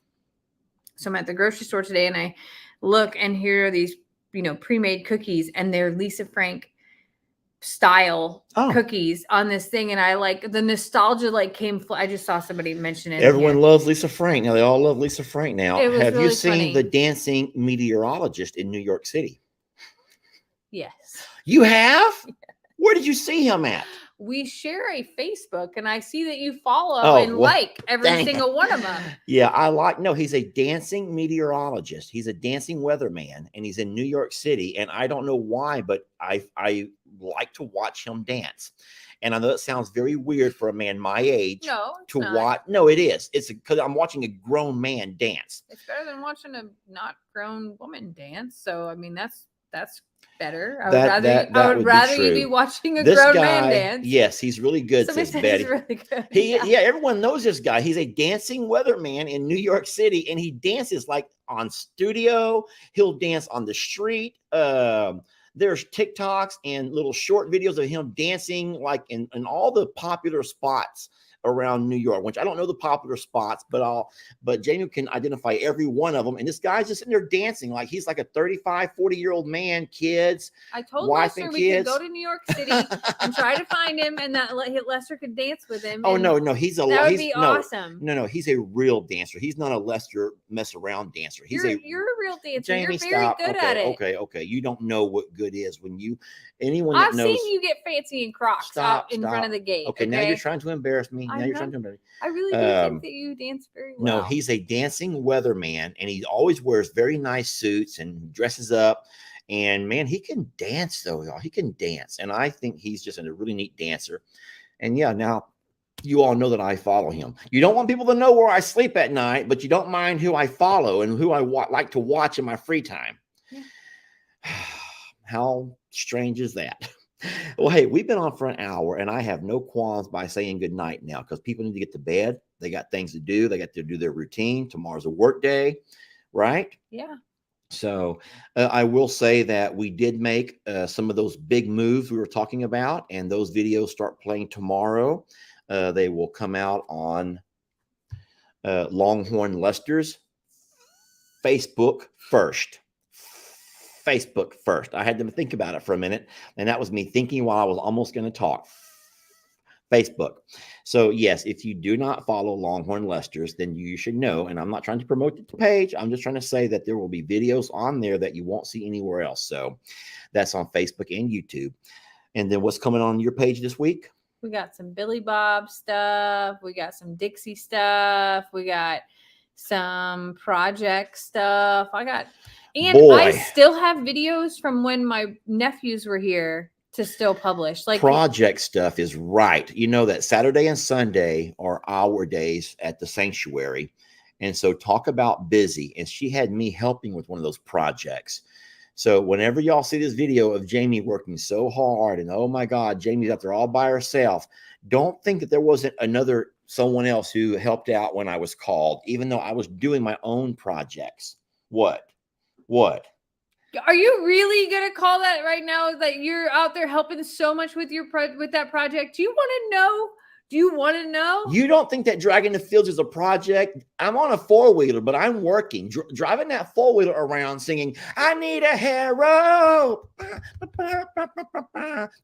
So I'm at the grocery store today and I look, and here are these, pre-made cookies, and they're Lisa Frank style cookies on this thing. And I like the nostalgia, like I just saw somebody mention it. Everyone loves Lisa Frank. Now they all love Lisa Frank now. Have really you seen funny. The Dancing Meteorologist in New York City? Yes. You have? Yeah. Where did you see him at? We share a Facebook, and I see that you follow like every single one of them. Yeah, no, he's a dancing meteorologist. He's a dancing weatherman, and he's in New York City. And I don't know why, but I like to watch him dance. And I know it sounds very weird for a man my age to watch. No, it is. It's because I'm watching a grown man dance. It's better than watching a not grown woman dance. So, I mean, that's better. I would rather you be watching a grown man dance. Yes, he's really good. Says Betty. He's really good. Yeah, everyone knows this guy. He's a dancing weatherman in New York City, and he dances like on studio. He'll dance on the street. There's TikToks and little short videos of him dancing like in all the popular spots around New York, which I don't know the popular spots, but Jami can identify every one of them. And this guy's just sitting there dancing like he's like a 35, 40-year-old man, kids. I told Lester we could go to New York City and try to find him, and that Lester could dance with him. Oh, no, that would be awesome. No, he's a real dancer. He's not a Lester mess around dancer. You're a real dancer. Jami, you're very good at it. Okay. You don't know what good is when I've seen you get fancy in Crocs out in front of the gate. Okay, now you're trying to embarrass me. I really do think that you dance very well. No, he's a dancing weatherman, and he always wears very nice suits and dresses up. And man, he can dance though, y'all. He can dance, and I think he's just a really neat dancer. And yeah, now you all know that I follow him. You don't want people to know where I sleep at night, but you don't mind who I follow and who I like to watch in my free time. Yeah. How strange is that? Well, hey, we've been on for an hour, and I have no qualms by saying good night now because people need to get to bed. They got things to do. They got to do their routine. Tomorrow's a work day, right? Yeah. So I will say that we did make some of those big moves we were talking about, and those videos start playing tomorrow. They will come out on Longhorn Lester's Facebook first. Facebook first. I had to think about it for a minute, and that was me thinking while I was almost going to talk. Facebook. So yes, if you do not follow Longhorn Lester's, then you should know, and I'm not trying to promote the page. I'm just trying to say that there will be videos on there that you won't see anywhere else. So that's on Facebook and YouTube. And then what's coming on your page this week? We got some Billy Bob stuff. We got some Dixie stuff. We got some project stuff. I still have videos from when my nephews were here to still publish. Like project stuff is right. You know that Saturday and Sunday are our days at the sanctuary. And so talk about busy. And she had me helping with one of those projects. So whenever y'all see this video of Jami working so hard and, oh my God, Jami's out there all by herself, don't think that there wasn't someone else who helped out when I was called, even though I was doing my own projects. What? Are you really going to call that right now that you're out there helping so much with with that project? Do you want to know? You don't think that dragging the fields is a project? I'm on a four-wheeler, but I'm working. Driving that four-wheeler around singing, I need a hero.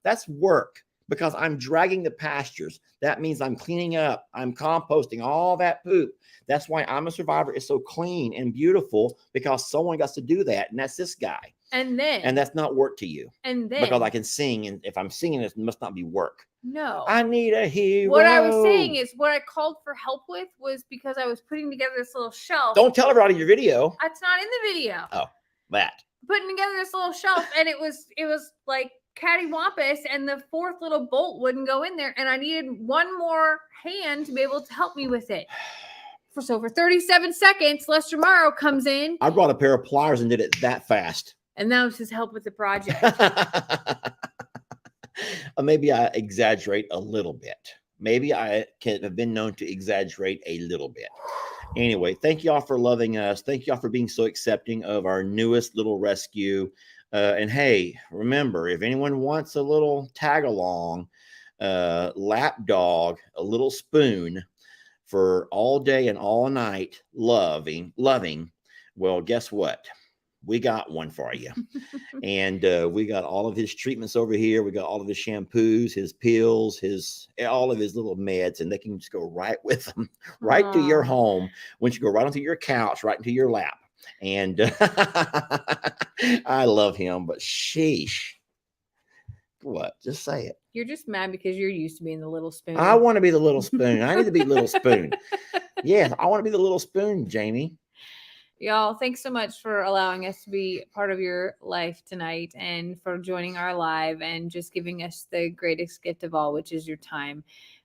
That's work because I'm dragging the pastures. That means I'm cleaning up. I'm composting all that poop. That's why I'm a Survivor is so clean and beautiful because someone got to do that. And that's this guy. And that's not work to you. Because I can sing. And if I'm singing, it must not be work. No. I need a hero. What I was saying is what I called for help with was because I was putting together this little shelf. Don't tell everybody your video. It's not in the video. Oh, that. Putting together this little shelf, and it was like cattywampus, and the fourth little bolt wouldn't go in there, and I needed one more hand to be able to help me with it. For 37 seconds, Lester Morrow comes in. I brought a pair of pliers and did it that fast. And that was his help with the project. Maybe I exaggerate a little bit. Maybe I can have been known to exaggerate a little bit. Anyway, thank y'all for loving us. Thank y'all for being so accepting of our newest little rescue. And hey, remember, if anyone wants a little tag along, lap dog, a little spoon for all day and all night loving, well, guess what? We got one for you. And we got all of his treatments over here. We got all of his shampoos, his pills, all of his little meds, and they can just go right with them, right to your home. Once you go right onto your couch, right into your lap. And I love him, but sheesh. What? Just say it. You're just mad because you're used to being the little spoon. I want to be the little spoon. I need to be little spoon. Yeah, I want to be the little spoon, Jamie. Y'all, thanks so much for allowing us to be part of your life tonight and for joining our live and just giving us the greatest gift of all, which is your time.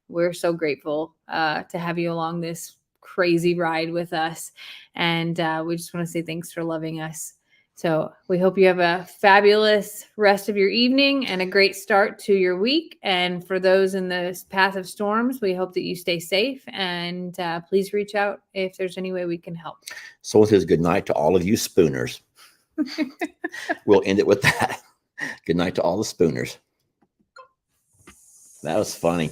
We're so grateful to have you along this crazy ride with us. And we just want to say thanks for loving us. So we hope you have a fabulous rest of your evening and a great start to your week. And for those in the path of storms, we hope that you stay safe and please reach out if there's any way we can help. So it says good night to all of you spooners. We'll end it with that. Good night to all the spooners. That was funny.